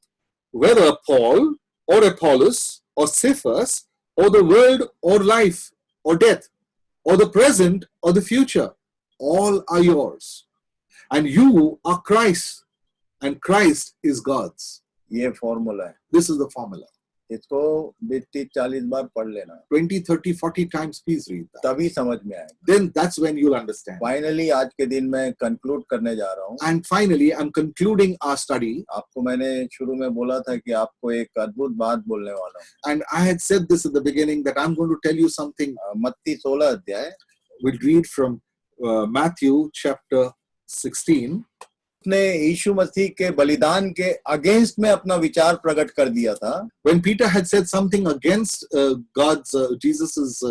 Whether Paul or Apollos or Cephas or the world or life or death or the present or the future, all are yours. And you are Christ, and Christ is God's. ये formula है। This is the formula. इसको 20-40 बार पढ़ लेना। 20, 30, 40 times, please read that. तभी समझ में आएगा। Then that's when you'll understand. Finally आज के दिन मैं कंक्लूड करने जा रहा हूँ। And finally, I'm concluding our study. आपको मैंने शुरू में बोला था कि आपको एक अद्भुत बात बोलने वाला हूँ। And I had said this at the beginning that I'm going to tell you something. मत्ती 16 अध्याय। We'll read from Matthew chapter 16. ने यीशु मसीह के बलिदान के अगेंस्ट में अपना विचार प्रकट कर दिया था। When Peter had said something against Jesus's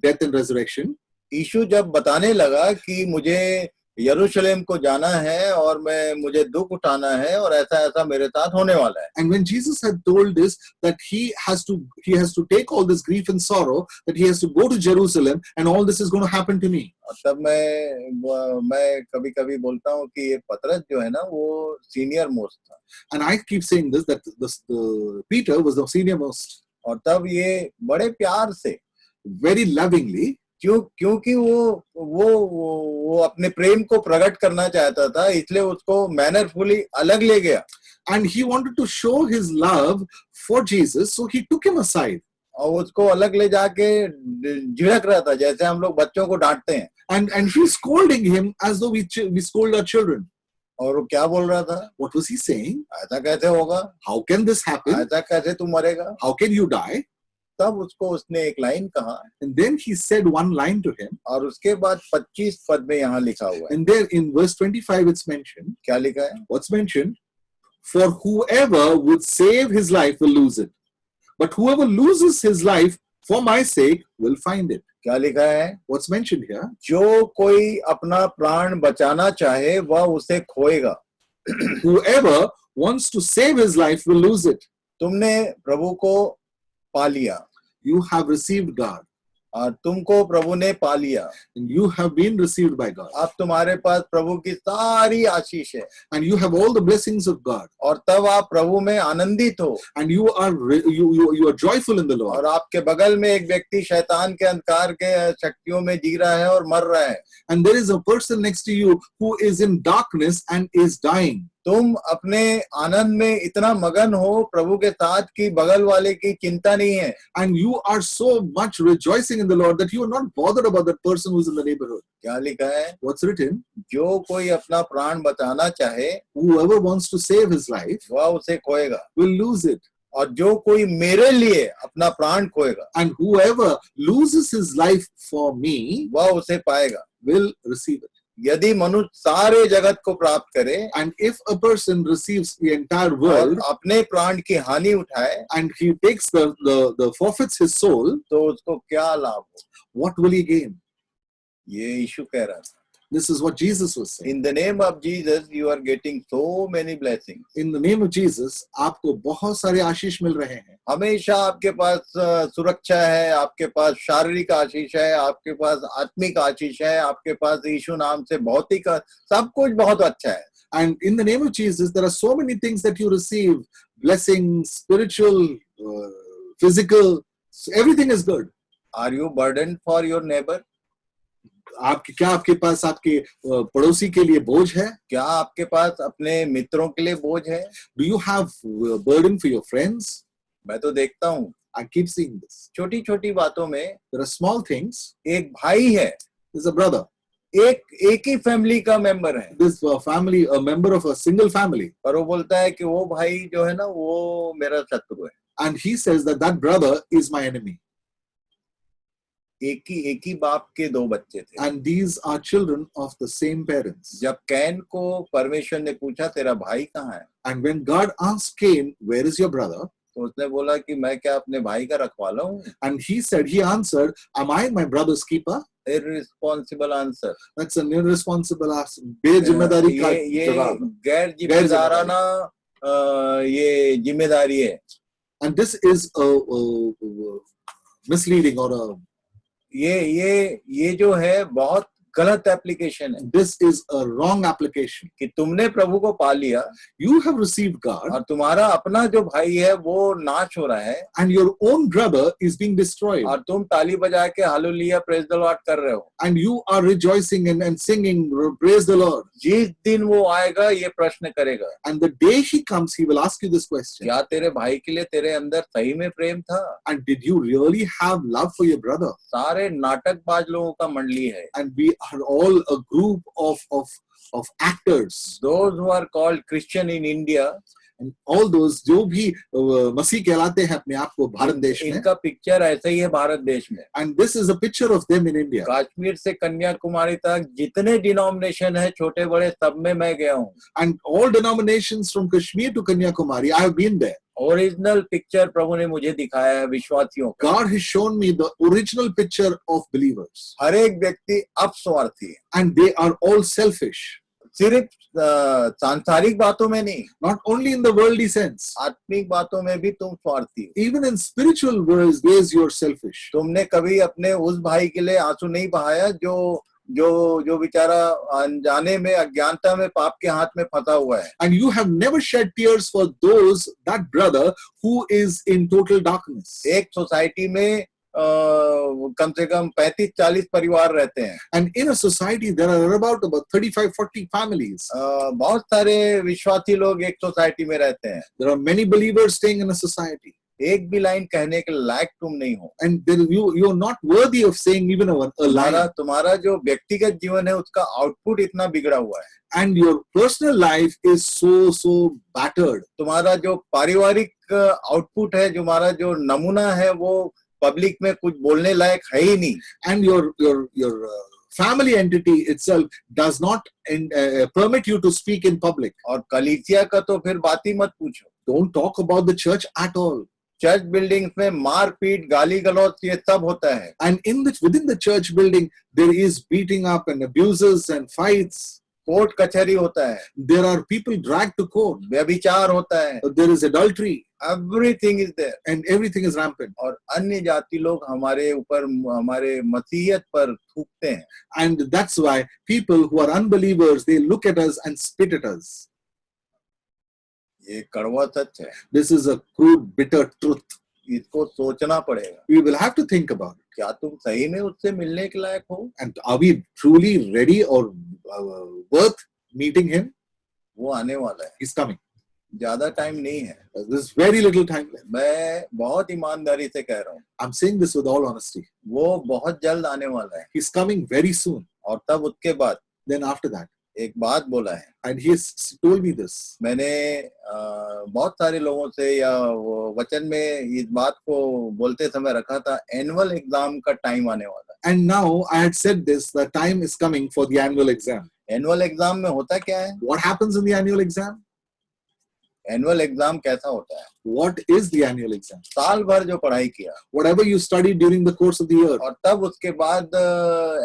death and resurrection, यीशु जब बताने लगा कि मुझे यरूशलेम को जाना है और मुझे दुख उठाना है और ऐसा ऐसा मेरे साथ होने वाला है। and when Jesus had told this that he has to take all this grief and sorrow, that he has to go to Jerusalem and all this is going to happen to me. तब मैं कभी-कभी बोलता हूँ कि ये पतरस जो है ना वो सीनियर मोस्ट था। And I keep saying this that the Peter was the senior most. और तब ये बड़े प्यार से, very lovingly, क्योंकि वो अपने प्रेम को प्रकट करना चाहता था, इसलिए उसको मैनरफुली अलग ले गया। And he wanted to show his love for Jesus, so he took him aside. और उसको अलग ले जाके झिड़क रहा था, जैसे हम लोग बच्चों को डांटते हैं। And he's scolding him as though we scold our children. और वो क्या बोल रहा था? What was he saying? ऐसा कैसे होगा? How can this happen? ऐसा कैसे तू मरेगा? How can you die? तब उसको उसने एक लाइन कहा। And then he said one line to him. और उसके बाद 25 पद में यहाँ लिखा हुआ है। And there in verse 25 it's mentioned. क्या लिखा है? What's mentioned? For whoever would save his life will lose it. But whoever loses his life for my sake will find it. क्या लिखा है? What's mentioned here? जो कोई अपना प्राण बचाना चाहे वह उसे खोएगा. Whoever wants to save his life will lose it. तुमने प्रभु को पा लिया You have received God, और तुमको प्रभु ने पा लिया. and you have been received by God, अब तुम्हारे पास प्रभु की सारी आशीष है and you have all the blessings of God, और तब आप प्रभु में आनंदित हो. and you are joyful in the Lord. और आपके बगल में एक व्यक्ति शैतान के अंधकार के शक्तियों में जी रहा है और मर रहा है. And there is a person next to you who is in darkness and is dying. तुम अपने आनंद में इतना मगन हो प्रभु के साथ कि बगल वाले की चिंता नहीं है. And you are so much rejoicing in the Lord that you are not bothered about that person who's in the neighborhood. क्या लिखा है? What's written? जो कोई अपना प्राण बचाना चाहे Whoever wants to save his life वह उसे खोएगा will lose it. और जो कोई मेरे लिए अपना प्राण खोएगा And whoever loses his life for me वह उसे पाएगा. will receive it. यदि मनुष्य सारे जगत को प्राप्त करे And if a person receives the entire और world अपने प्राण की हानि उठाए and he takes the forfeits his soul, तो उसको क्या लाभ हो? what will he gain? ये यीशु कह रहा था. This is what Jesus was saying. In the name of Jesus you are getting so many blessings. In the name of Jesus, आपको बहुत सारे आशीष मिल रहे हैं. हमेशा आपके पास सुरक्षा है, आपके पास शारीरिक आशीष है, आपके पास आत्मिक आशीष है, आपके पास यीशु नाम से भौतिक सब कुछ बहुत अच्छा है. And in the name of Jesus, there are so many things that you receive: blessings, spiritual, physical. Everything is good. Are you burdened for your neighbor? क्या आपके पास आपके पड़ोसी के लिए बोझ है? क्या आपके पास अपने मित्रों के लिए बोझ है? Do you have a burden for your friends? मैं तो देखता हूँ I keep seeing this. छोटी छोटी बातों में There are small things. एक भाई है, There's a brother. एक ही फैमिली का मेंबर है, This family, a member of a single family, पर वो बोलता है कि वो भाई जो है ना वो मेरा शत्रु है. and he says that that brother is my enemy. एक ही बाप के दो बच्चे थे. And these are children of the same parents. जब कैन को परमेश्वर ने पूछा तेरा भाई कहाँ है, And when God asked Cain, "Where is your brother?" तो उसने बोला कि मैं क्या अपने भाई का रखवाला हूँ. and he answered, "Am I my brother's keeper?" Irresponsible answer. That's an irresponsible answer. बेजिम्मेदारी का ये जवाब. गैर जिम्मेदाराना ये जिम्मेदारी है. And this is a misleading or a ये जो है बहुत गलत एप्लीकेशन है. this is a wrong application. कि तुमने प्रभु को पा लिया You have received God, और तुम्हारा अपना जो भाई है वो नाश हो रहा है and your own brother is being destroyed, और तुम ताली बजा के हालेलुया प्रेज द लॉर्ड कर रहे हो. and you are rejoicing and singing, "Praise the Lord." जिस दिन वो आएगा ये प्रश्न करेगा, And the day he comes, he will ask you this question: क्या तेरे भाई के लिए तेरे अंदर सही में प्रेम था? "And did you really have love for your brother?" सारे नाटकबाज लोगों का मंडली है. And we are all a group of actors, Those who are called Christian in India, and all those जो भी मसीह कहलाते हैं अपने आप को भारत देश में. इनका पिक्चर ऐसा ही है भारत देश में. And this is a picture of them in India. Kashmir से कन्याकुमारी तक जितने डिनोमिनेशन है छोटे बड़े सब में मैं गया हूँ. And all denominations from Kashmir to Kanyakumari, I have been there. Original picture प्रभु ने मुझे दिखाया है विश्वासियों का. God has shown me the original picture of believers. हर एक व्यक्ति अपस्वार्थी है, And they are all selfish. सिर्फ सांसारिक बातों में नहीं, Not only in the worldly sense. आत्मिक बातों में भी तुम स्वार्थी हो. Even in spiritual ways, you are selfish. तुमने कभी अपने उस भाई के लिए आंसू नहीं बहाया जो बेचारा अनजाने में अज्ञानता में पाप के हाथ में फंसा हुआ है. And you have never shed tears for that brother who is in total darkness. एक सोसाइटी में कम से कम 35-40 परिवार रहते हैं. And in a society, there are about 35-40 families. बहुत सारे विश्वासी लोग एक सोसाइटी में रहते हैं. There are many believers staying in a society. एक भी लाइन कहने के लायक तुम नहीं हो. And then you are not worthy of saying even a line. तुम्हारा जो व्यक्तिगत जीवन है उसका आउटपुट इतना बिगड़ा हुआ है. And your personal life is so battered. तुम्हारा जो पारिवारिक आउटपुट है, तुम्हारा जो नमूना है वो पब्लिक में कुछ बोलने लायक है ही नहीं. And your family entity itself does not permit you to speak in public. और कलीसिया का तो फिर बात ही मत पूछो. Don't talk about the church at all. Church buildings में मारपीट, गाली गलौज ये सब होता है। And within the church building, there is beating up and abuses and fights. Court कचहरी होता है, There are people dragged to court. व्यभिचार होता है, There is adultery everything is there. and everything is rampant. और अन्य जाति लोग हमारे ऊपर, हमारे मसीहत पर थूकते हैं। And that's why people who are unbelievers, they look at us and spit at us. ये कड़वा सच है, This is a crude, bitter truth. इसको सोचना पड़ेगा। We will have to think about it. क्या तुम सही में उससे मिलने के लायक हो? And are we truly ready or worth meeting him? वो आने वाला है, He's coming. ज्यादा टाइम नहीं है। There's very little time left. मैं बहुत ईमानदारी से कह रहा हूँ, I'm saying this with all honesty. वो बहुत जल्द आने वाला है। He's coming very soon. और तब उसके बाद Then after that, एक बात बोला है, and he has told me this. मैंने बहुत सारे लोगों से या वो वचन में इस बात को बोलते समय रखा था, एनुअल एग्जाम का टाइम आने वाला है। And now I had said this, the time is coming for the annual exam. Annual exam में होता क्या है? What happens in the annual exam? Annual exam कैसा होता है? What is the annual exam? साल भर जो पढ़ाई किया Whatever you studied during the course of the year. और तब उसके बाद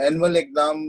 एनुअल एग्जाम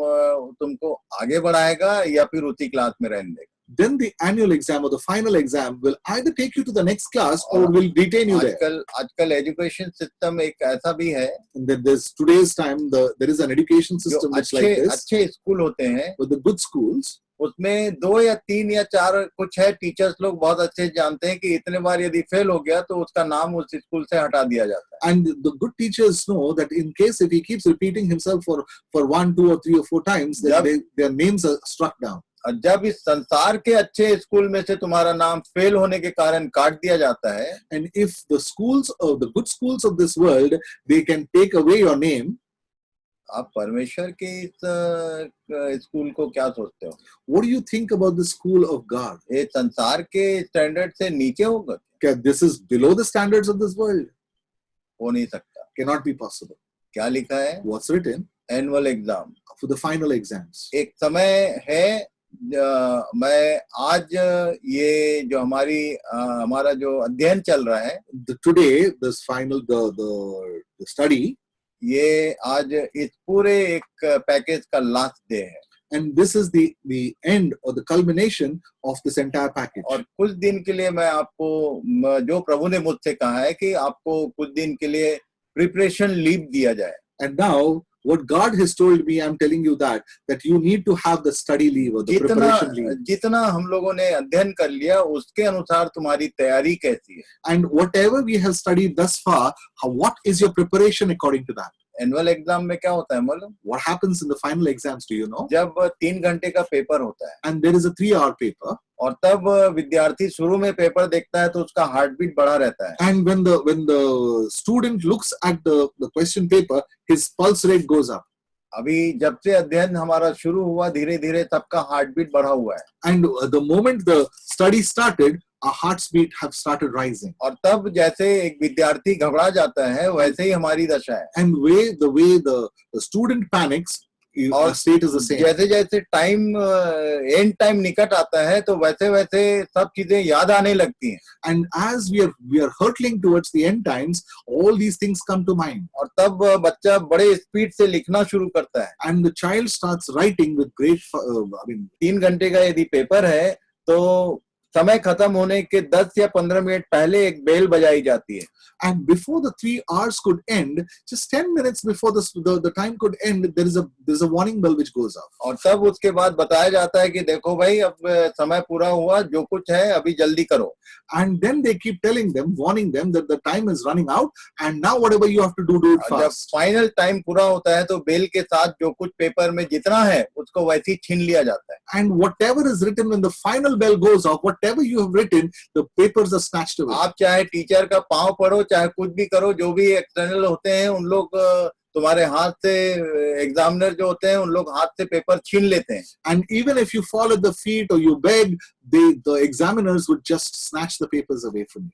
तुमको आगे बढ़ाएगा या फिर उसी क्लास में रहने देगा। Then the annual exam or the final exam will either take you to the next class or will detain you there. आजकल एजुकेशन सिस्टम एक ऐसा भी है, And then there's today's time, there is an education जो system which like this. अच्छे school होते हैं, With the good schools, उसमें 2 या 3 या 4 कुछ है, टीचर्स लोग बहुत अच्छे जानते हैं कि इतने बार यदि फेल हो गया तो उसका नाम उस स्कूल से हटा दिया जाता है। and the good teachers know that in case if he keeps repeating himself for 1, 2 or 3 or 4 times, then their names are struck down. और जब इस संसार के अच्छे स्कूल में से तुम्हारा नाम फेल होने के कारण काट दिया जाता है, And if the schools or the good schools of this world, they can take away your name, आप परमेश्वर के इस स्कूल को क्या सोचते हो? what do you think about the school of God? ये संसार के स्टैंडर्ड से नीचे होगा? This is below the standards of this world. हो नहीं सकता। Cannot be possible. क्या लिखा है? What's written? Annual exam. For the final exams. एक समय है, मैं आज ये जो हमारा जो अध्ययन चल रहा है, Today, this final, the study, ये आज इस पूरे एक पैकेज का लास्ट डे है। and this is the end or the culmination of this entire package. और कुछ दिन के लिए मैं आपको, जो प्रभु ने मुझसे कहा है कि आपको कुछ दिन के लिए प्रिपरेशन लीव दिया जाए। And now, what God has told me, I'm telling you that you need to have the study leave or the preparation leave. जितना हम लोगों ने अध्ययन कर लिया उसके अनुसार तुम्हारी तैयारी कैसी है? And whatever we have studied thus far, what is your preparation according to that? Annual exam में क्या होता है मालूम? What happens in the final exams, do you know? जब 3 घंटे का पेपर होता है And there is a 3-hour paper. और तब विद्यार्थी शुरू में पेपर देखता है तो उसका हार्ट बीट बढ़ा रहता है। And when the student looks at the question paper, his pulse rate goes up. अभी जब से अध्ययन हमारा शुरू हुआ, धीरे धीरे सबका हार्ट बीट बढ़ा हुआ है। And the moment the study started, our heart's beat have started rising. और तब जैसे एक विद्यार्थी घबरा जाता है वैसे ही हमारी दशा है। And the way the student panics, our state is the same. जैसे जैसे टाइम एंड टाइम निकट आता है तो वैसे वैसे सब चीजें याद आने लगती हैं। And as we are hurtling towards the end times, all these things come to mind. और तब बच्चा बड़े स्पीड से लिखना शुरू करता है। And the child starts writing with great, 3 घंटे का यदि पेपर है तो समय खत्म होने के 10 या 15 मिनट पहले एक बेल बजाई जाती है। And before the 3 hours could end, just 10 minutes before the time could end, there's a warning bell which goes off. और तब उसके बाद बताया जाता है कि देखो भाई अब समय पूरा हुआ, जो कुछ है अभी जल्दी करो। And then they keep telling them, warning them that the time is running out, and now whatever you have to do it जब fast. फाइनल टाइम पूरा होता है तो बेल के साथ जो कुछ पेपर में जितना है उसको वैसे ही छीन लिया जाता है। And whatever is written when the final bell goes off, whatever you have written, the papers are snatched away. आप चाहे टीचर का पाँव पढ़ो, चाहे कुछ भी करो, जो भी एक्सटर्नल होते हैं उन लोग तुम्हारे हाथ से, एग्जामिनर जो होते हैं उन लोग हाथ से पेपर छीन लेते हैं। And even if you fall at the feet or you beg, the examiners would just snatch the papers away from you.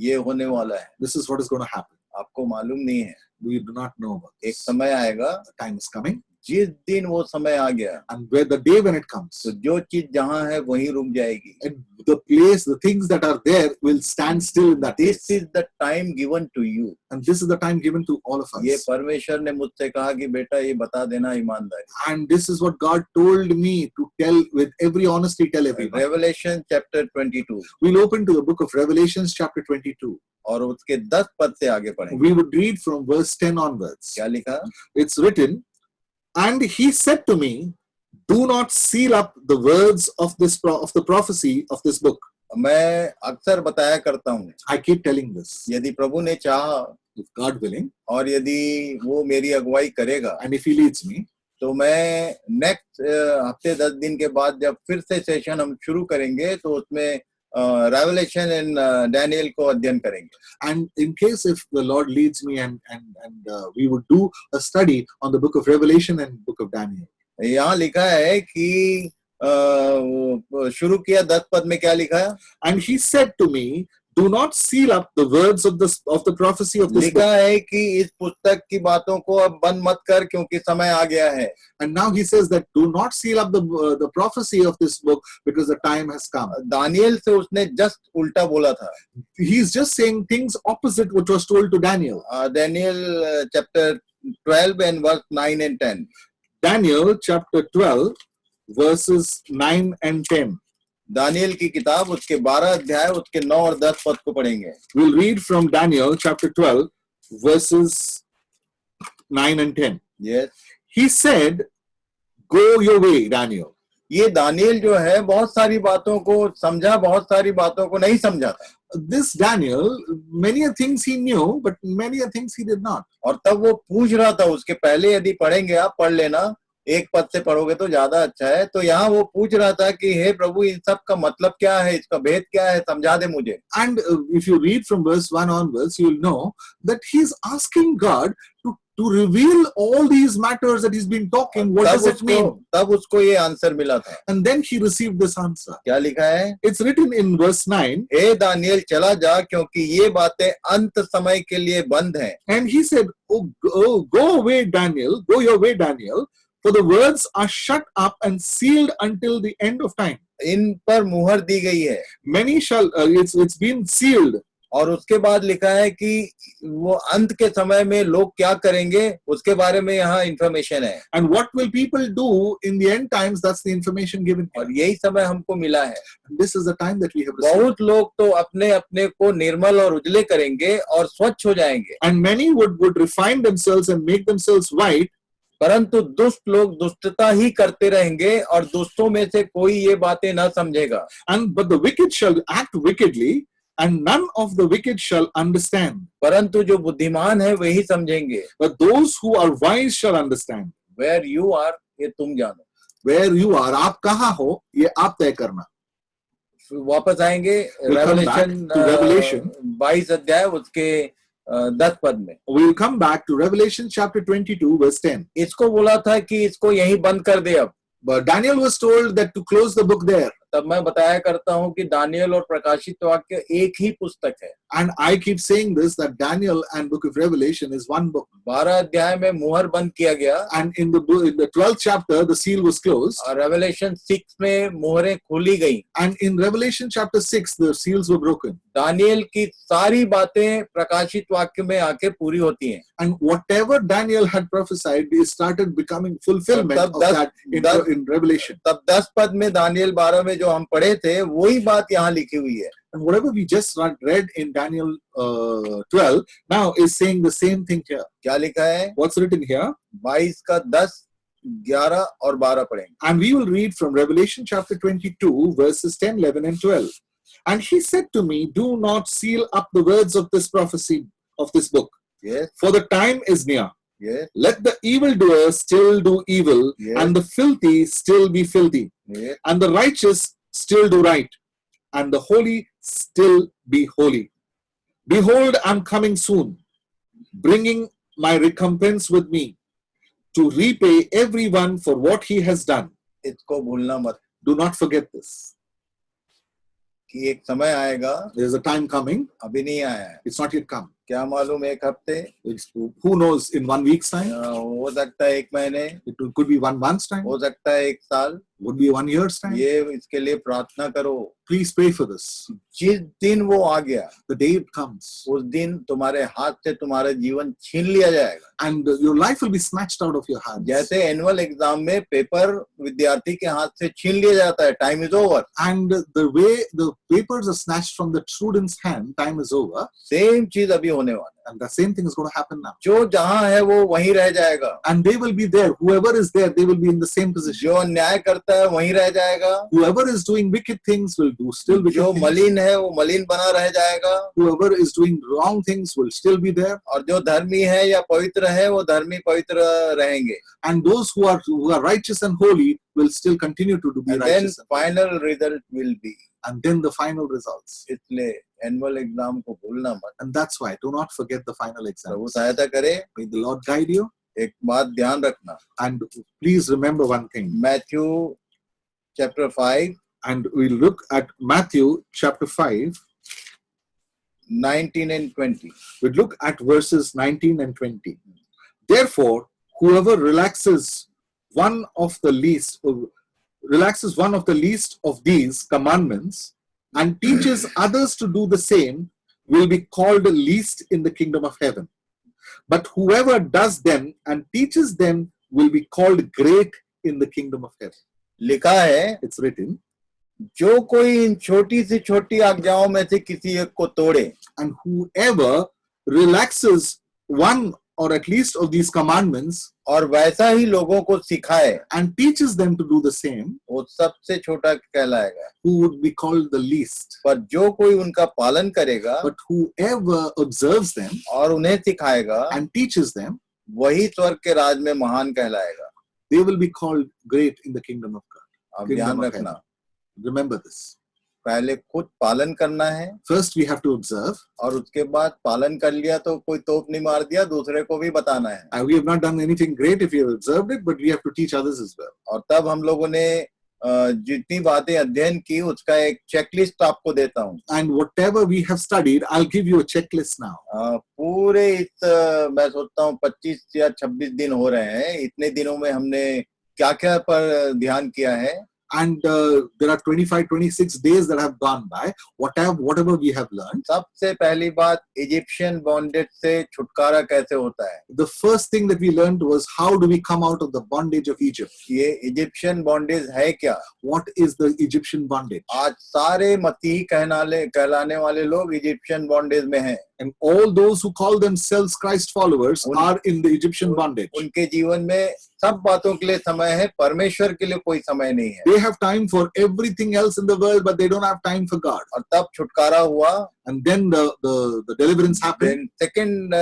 ये होने वाला है। This is what is going to happen. आपको मालूम नहीं है, We do not know about एक this. समय आएगा The time is coming जिस दिन वो समय आ गया and where the day when it comes, तो जो चीज जहाँ है वहीं रुक जाएगी. and the place, the things that are there will stand still in that This place. is the time given to you. And this is the time given to all of ये us. परमेश्वर ने मुझसे कहा कि बेटा ये बता देना ईमानदारी. And this is what God told me to tell with every honesty, tell everyone. Revelation chapter 22 We'll open to the book of Revelations chapter 22. और उसके 10 पद से आगे पढ़ेंगे. We would read from verse 10 onwards. क्या लिखा? It's written, and he said to me, do not seal up the words of the prophecy of this book. मैं अक्सर बताया करता हूँ, I keep telling this. यदि प्रभु ने चाहा If God willing, और यदि वो मेरी अगुवाई करेगा and if he leads me, तो मैं नेक्स्ट हफ्ते 10 दिन के बाद जब फिर से सेशन हम शुरू करेंगे तो उसमें रेवलेशन एंड डैनियल को अध्ययन करेंगे. and in case if the Lord leads me and we would do a study on the book of Revelation and book of Daniel. यहाँ लिखा है कि शुरू किया 10 पद में क्या लिखा है? And he said to me, do not seal up the words of the prophecy of this लिखा book. है कि इस पुस्तक की बातों को अब बंद मत कर क्योंकि समय आ गया है. And now he says that do not seal up the prophecy of this book because the time has come. Daniel से उसने जस्ट उल्टा बोला था. He's just saying things opposite what was told to Daniel. Daniel chapter 12 and verse 9 and 10. Daniel chapter 12 verses 9 and 10. Daniel की किताब उसके 12 अध्याय उसके 9 और 10 पद को पढ़ेंगे. We'll read from Daniel chapter 12 verses 9 and 10. Yes. He said, go your way, Daniel. ये दानियल जो है बहुत सारी बातों को समझा, बहुत सारी बातों को नहीं समझा था. This Daniel, many things he knew, but many things he did not. और तब वो पूछ रहा था, उसके पहले यदि पढ़ेंगे आप पढ़ लेना, एक पद से पढ़ोगे तो ज्यादा अच्छा है. तो यहाँ वो पूछ रहा था कि हे प्रभु इन सब का मतलब क्या है, इसका भेद क्या है, समझा दे मुझे. And if you read from verse 1 onwards, you'll know that he's asking God to reveal all these matters that he's been talking. What does it mean? तब उसको ये आंसर मिला था. And then he received this answer. क्या लिखा है? It's written in verse 9. हे Daniel चला जा क्योंकि ये बातें अंत समय के लिए बंद हैं. And he said, go away, Daniel, go your way, Daniel, for the words are shut up and sealed until the end of time. इन पर मुहर दी गई है. Many shall, it's been sealed. और उसके बाद लिखा है कि वो अंत के समय में लोग क्या करेंगे उसके बारे में यहाँ इंफॉर्मेशन है. And what will people do in the end times? That's the information given. और यही समय हमको मिला है. And this is the time that we have received. बहुत लोग तो अपने अपने को निर्मल और उजले करेंगे और स्वच्छ हो जाएंगे. And many would refine themselves and make themselves white. परंतु दुष्ट लोग दुष्टता ही करते रहेंगे और दुष्टों में से कोई ये बातें न समझेगा. But the wicked shall act wickedly, and none of the wicked shall understand. परंतु जो बुद्धिमान है वही समझेंगे. But those who are wise shall understand. Where you are ये तुम जानो. Where you are, आप कहाँ हो ये आप तय करना. वापस आएंगे Revelation 22 अध्याय उसके 10 पद में. We'll come back to Revelation chapter 22 verse 10. इसको बोला था कि इसको यहीं बंद कर दे अब. But Daniel was told that to close the book there. तब मैं बताया करता हूँ कि दानियल और प्रकाशित वाक्य एक ही पुस्तक है. And I keep saying this, that Daniel and book of Revelation is one book. 12 अध्याय में मुहर बंद किया गया. And in the 12th chapter, the seal was closed. और रेवलेशन 6 में मुहरें खोली गई. And in Revelation chapter 6, the seals were broken. Daniel की सारी बातें प्रकाशित वाक्य में आके पूरी होती हैं. And whatever Daniel had prophesied, it started becoming fulfillment of that in Revelation. तब 10 पद में दानियल 12 में जो हम पढ़े थे वही बात यहाँ लिखी हुई है. And whatever we just read in Daniel 12 now is saying the same thing here. क्या लिखा है? What's written here? 22 का 10, 11 और 12 पढ़ेंगे. And we will read from Revelation chapter 22 verses 10, 11 and 12. And he said to me, do not seal up the words of this prophecy of this book. Yes. For the time is near. Yes. Let the evildoer still do evil, Yes. and the filthy still be filthy, Yes. and the righteous still do right, and the holy still be holy. Behold, I'm coming soon, bringing my recompense with me, to repay everyone for what he has done. इसको भूलना मत Do not forget this. कि एक समय आएगा, There is a time coming. अभी नहीं आया है, It's not yet come. क्या मालूम एक हफ्ते, who knows, in 1 week's time, हो सकता है एक महीने, it could be 1 month's time, हो सकता है एक साल. would be 1 year's time. ये इसके लिए प्रार्थना करो. Please pray for this. जिस दिन वो आ गया, The day it comes, उस दिन तुम्हारे हाथ से तुम्हारा जीवन छीन लिया जाएगा. and your life will be snatched out of your hands. जैसे एनुअल एग्जाम में पेपर विद्यार्थी के हाथ से छीन लिया जाता है, time is over. And the way the papers are snatched from the student's hand, time is over. Same चीज अभी होने वाला है. And the same thing is going to happen now. जो जहां है वो वहीं रह जाएगा. And they will be there. Whoever is there, they will be in the same position. जो अन्याय करता है वहीं रह जाएगा. Whoever is doing wicked things will do still wicked जो things. मलिन है वो मलिन बना रह जाएगा. Whoever is doing wrong things will still be there. और जो धर्मी है या पवित्र है वो धर्मी पवित्र रहेंगे. And those who are righteous and holy will still continue to be And then righteous. final result will be. And then the final results. इसलिए एनुअल एग्जाम को भूलना मत. And that's why do not forget the final exam. प्रभु सहायता करे. May the Lord guide you. एक बात ध्यान रखना. And please remember one thing. Matthew chapter 5. And we'll look at Matthew chapter 5. 19 and 20. We'll look at verses 19 and 20. Therefore, whoever relaxes one of the least of these commandments and teaches others to do the same will be called least in the kingdom of heaven. But whoever does them and teaches them will be called great in the kingdom of heaven. लिखा है, It's written, जो कोई इन छोटी से छोटी आज्ञाओं में से किसी एक को तोड़े, and whoever relaxes one or at least of these commandments और वैसा ही लोगों को सिखाए, and teaches them to do the same, वो सबसे छोटा कहलाएगा. who would be called the least. पर जो कोई उनका पालन करेगा But whoever observes them और उन्हें सिखाएगा, and teaches them, वही स्वर्ग के राज में महान कहलाएगा. they will be called great in the kingdom of God. आप Kingdom ध्यान of रखना. heaven. Remember this. पहले खुद पालन करना है, First, we have to observe. और उसके बाद पालन कर लिया तो कोई तोप नहीं मार दिया, दूसरे को भी बताना है. We have not done anything great if we have observed it, but we have to teach others as well. और तब हम लोगों ने जितनी बातें अध्ययन की उसका एक चेकलिस्ट आपको देता हूँ. And whatever we have studied, I'll give you a checklist now. पूरे इस मैं सोचता हूँ 25 या 26 दिन हो रहे हैं. इतने दिनों में हमने क्या क्या पर ध्यान किया है. And there are 25, 26 days that have gone by. Whatever we have learned. सबसे पहली बात, इजिप्शियन बॉन्डेज से छुटकारा कैसे होता है. The first thing that we learned was how do we come out of the bondage of Egypt? ये Egyptian bondage है क्या. What is the Egyptian bondage? आज सारे मसीही कहलाने वाले लोग इजिप्शियन बॉन्डेज में हैं. And all those who call themselves Christ followers are in the Egyptian bondage. उनके जीवन में सब बातों के लिए समय है, परमेश्वर के लिए कोई समय नहीं है. They have time for everything else in the world, but they don't have time for God. और तब छुटकारा हुआ. And then the deliverance happened. Second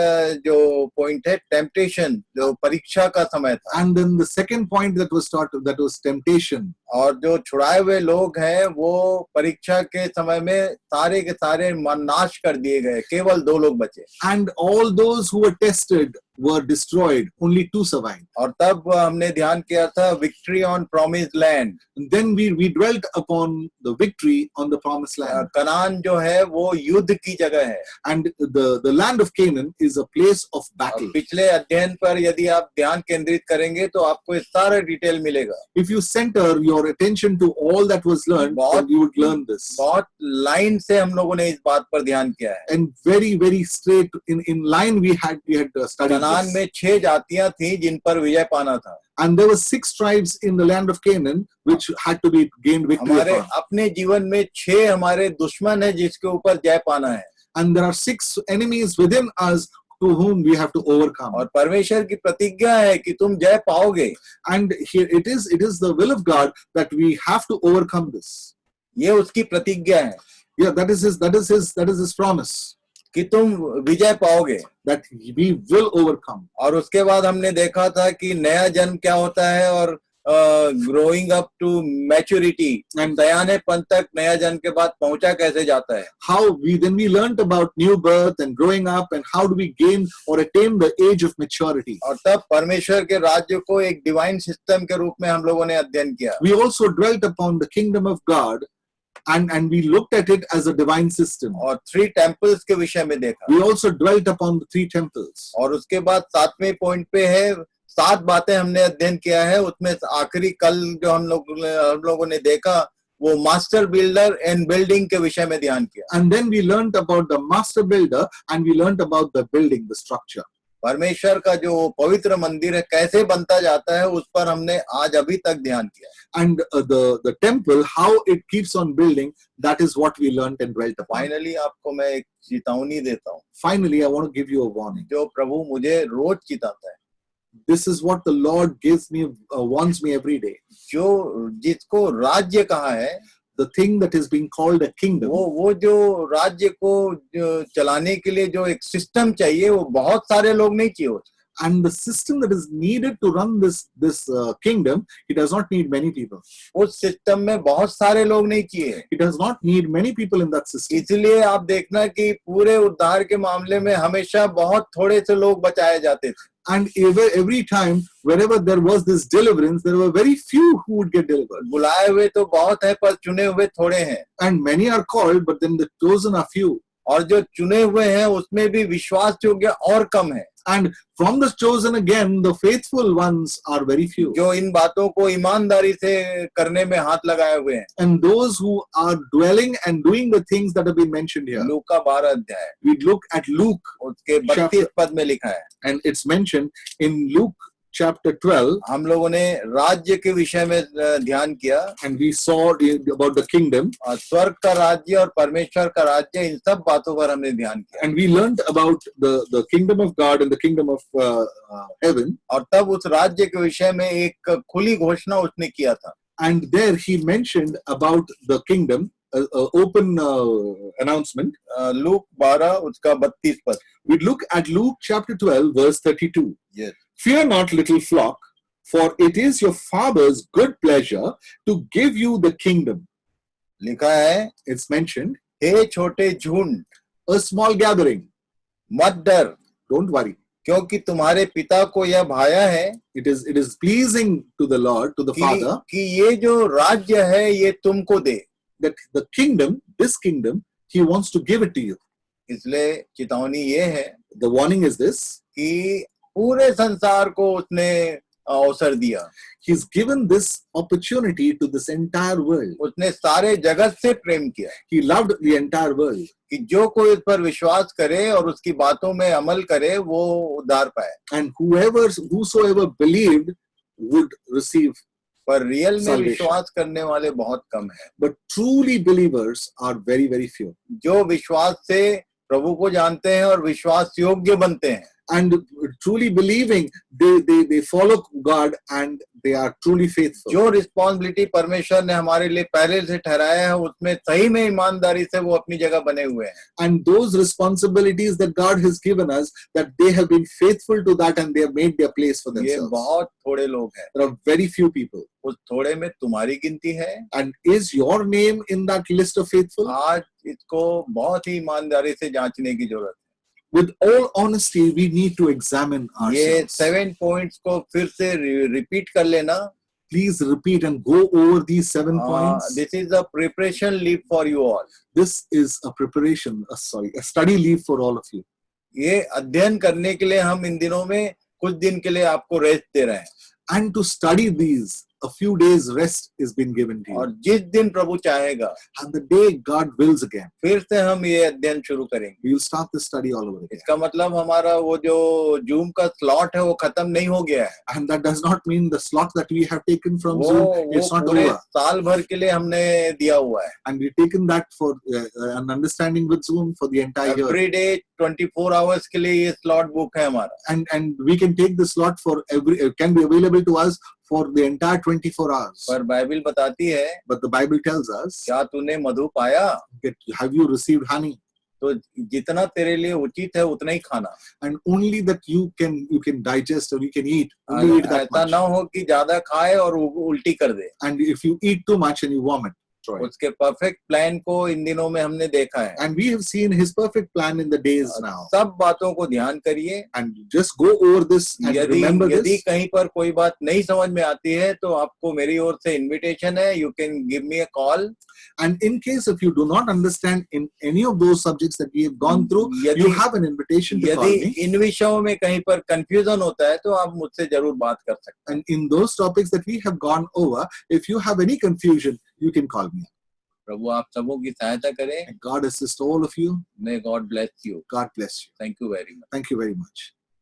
जो पॉइंट है, टेम्पटेशन, जो परीक्षा का समय था. And then the second point that was taught, that was temptation. और जो छुड़ाए हुए लोग हैं वो परीक्षा के समय में सारे के सारे नाश कर दिए गए, केवल 2 लोग बचे. And all those who were tested were destroyed. Only 2 survived. और तब हमने ध्यान किया था victory on promised land. And then we dwelt upon the victory on the promised land. Kanan जो है वो युद्ध की जगह है. And the land of Canaan is a place of battle. पिछले अध्ययन पर यदि आप ध्यान केंद्रित करेंगे तो आपको इस सारा डिटेल मिलेगा. If you center your attention to all that was learned, then you would learn this. बहुत लाइन से हम लोगों ने इस बात पर ध्यान किया है. And very, very straight in line we had studied Kanan this. में 6 जातियां थी जिन पर विजय पाना था. And there were 6 tribes in the land of Canaan which had to be gained victory हमारे upon. अपने जीवन में 6 हमारे दुश्मन है जिसके ऊपर जय पाना है. And there are 6 enemies within us to whom we have to overcome. और परमेश्वर की प्रतिज्ञा है कि तुम जय पाओगे. And here it is the will of God that we have to overcome this. ये उसकी प्रतिज्ञा है. Yeah, that is his promise. कि तुम विजय पाओगे. That we will overcome. और उसके बाद हमने देखा था कि नया जन्म क्या होता है और ग्रोइंग अप टू मैच्योरिटी, दयानेपन तक नया जन्म के बाद पहुंचा कैसे जाता है. Then we learned about new birth and growing up and how do we gain or attain the age of maturity. और तब परमेश्वर के राज्य को एक डिवाइन सिस्टम के रूप में हम लोगों ने अध्ययन किया. We also dwelt upon the kingdom of God and we looked at it as a divine system. और 3 टेम्पल्स के विषय में देखा. We also dwelt upon the 3 temples. और उसके बाद 7वें पॉइंट पे है 7 बातें हमने अध्ययन किया है. उसमें आखिरी कल जो हम लोगों ने देखा वो मास्टर बिल्डर एंड बिल्डिंग के विषय में ध्यान किया. And then we learned about the master builder and we learned about the building, the structure. परमेश्वर का जो पवित्र मंदिर है कैसे बनता जाता है उस पर हमने आज अभी तक ध्यान किया. And the temple, how it keeps on building, that is what we learned and dwelt upon. Finally आपको मैं एक चेतावनी देता हूँ. Finally, I want to give you a warning. जो प्रभु मुझे रोज चिताता है. This is what the Lord gives me, warns me every day. जो जिसको राज्य कहा है, The thing that is being called a kingdom. वो जो राज्य को चलाने के लिए जो एक सिस्टम चाहिए वो बहुत सारे लोग नहीं चाहिए होते. And the system that is needed to run this kingdom, it does not need many people. उस सिस्टम में बहुत सारे लोग नहीं चाहिए. It does not need many people in that system. इसलिए आप देखना कि पूरे उद्धार के मामले में हमेशा बहुत थोड़े से लोग बचाए जाते थे. And every time, wherever there was this deliverance, there were very few who would get delivered. बुलाए हुए तो बहुत है पर चुने हुए थोड़े हैं. And many are called, but then the chosen are few. और जो चुने हुए हैं उसमें भी विश्वास योग्य और कम है. And from the chosen again, the faithful ones are very few. जो इन बातों को ईमानदारी से करने में हाथ लगाए हुए हैं. And those who are dwelling and doing the things that have been mentioned here. लूका 12 अध्याय. We look at Luke. उसके 32 पद में लिखा है. And it's mentioned in Luke chapter 12. हम लोगों ने राज्य के विषय में ध्यान किया. And we saw about the kingdom. स्वर्ग का राज्य और परमेश्वर का राज्य इन सब बातों पर हमने ध्यान किया. And we learned about the kingdom of God and the kingdom of heaven. और तब उस राज्य के विषय में एक खुली घोषणा उसने किया था. And there he mentioned about the kingdom, open announcement. Look 12 उसका 32 पद. We look at Luke chapter 12 verse 32. Yes. Fear not, little flock, for it is your Father's good pleasure to give you the kingdom. लिखा है, It's mentioned, हे छोटे झुंड, a small gathering. मत डर, Don't worry. क्योंकि तुम्हारे पिता को यह भाया है It is pleasing to the Lord, to the Father, कि ये जो राज्य है ये तुमको दे. that the kingdom, this kingdom, He wants to give it to you. इसलिए चेतावनी ये है The warning is this. कि पूरे संसार को उसने अवसर दिया. He's given this opportunity to this entire world. उसने सारे जगत से प्रेम किया He loved the entire world. कि जो कोई इस पर विश्वास करे और उसकी बातों में अमल करे वो उद्धार पाए. And whosoever believed would receive. पर रियल में Salvation. विश्वास करने वाले बहुत कम हैं. But truly believers are very, very few. जो विश्वास से प्रभु को जानते हैं और विश्वास योग्य बनते हैं. And truly believing, they follow God and they are truly faithful. जो रिस्पॉन्सिबिलिटी परमेश्वर ने हमारे लिए पहले से ठहराया है उसमें सही में ईमानदारी से वो अपनी जगह बने हुए हैं. And those responsibilities that God has given us, that they have been faithful to that and they have made their place for ये themselves. बहुत थोड़े लोग हैं. There are very few people. उस थोड़े में तुम्हारी गिनती है. And is your name in that list of faithful? आज इसको बहुत ही ईमानदारी से जांचने की जरूरत है. With all honesty, we need to examine ये ourselves. 7 पॉइंट्स को फिर से रिपीट कर लेना. Please repeat and go over these 7 points. This is a preparation leave for you all. This is a preparation, a study leave for all of you. ये अध्ययन करने के लिए हम इन दिनों में कुछ दिन के लिए आपको रेस्ट दे रहे हैं. And to study these, a few days rest is been given to और you. जिस दिन प्रभु चाहेगा And the day God wills again, फिर से हम ये अध्ययन शुरू करेंगे. we will start the study all over again. इसका मतलब हमारा वो जो जूम का स्लॉट है वो खत्म नहीं हो गया है. And that does not mean the slot that we have taken from वो Zoom, it's not पूरे over. साल भर के लिए हमने दिया हुआ है. And we've taken that for an understanding with Zoom for the entire year. Every day 24 hours के लिए ये स्लॉट बुक है हमारा. And we can take the slot for can be available to us for the entire 24 hours. पर Bible बताती है, But the Bible tells us, क्या तूने मधु पाया? have you received honey? तो जितना तेरे लिए उचित है उतना ही खाना. And only that you can digest or you can eat. Only eat that ऐसा much. ना हो कि ज्यादा खाए और उल्टी कर दे. And if you eat too much and you vomit, destroyed. उसके परफेक्ट प्लान को इन दिनों में हमने देखा है। And we have seen his perfect plan in the days now. सब बातों को ध्यान करिए। And just go over this and remember यदि this. कहीं पर कोई बात नहीं समझ में आती है तो आपको मेरी ओर से इनविटेशन है, you can give me a call. And in case if you do not understand in any of those subjects that we have gone through, you have an invitation to call यदि me. इन विषयों में कहीं पर confusion होता है तो आप मुझसे जरूर बात कर सकते हैं। And in those topics that we have gone over, if you have any confusion, you can call me. प्रभु आप सबों की सहायता करें। And God assist all of you. May God bless you. God bless you. Thank you very much. Thank you very much.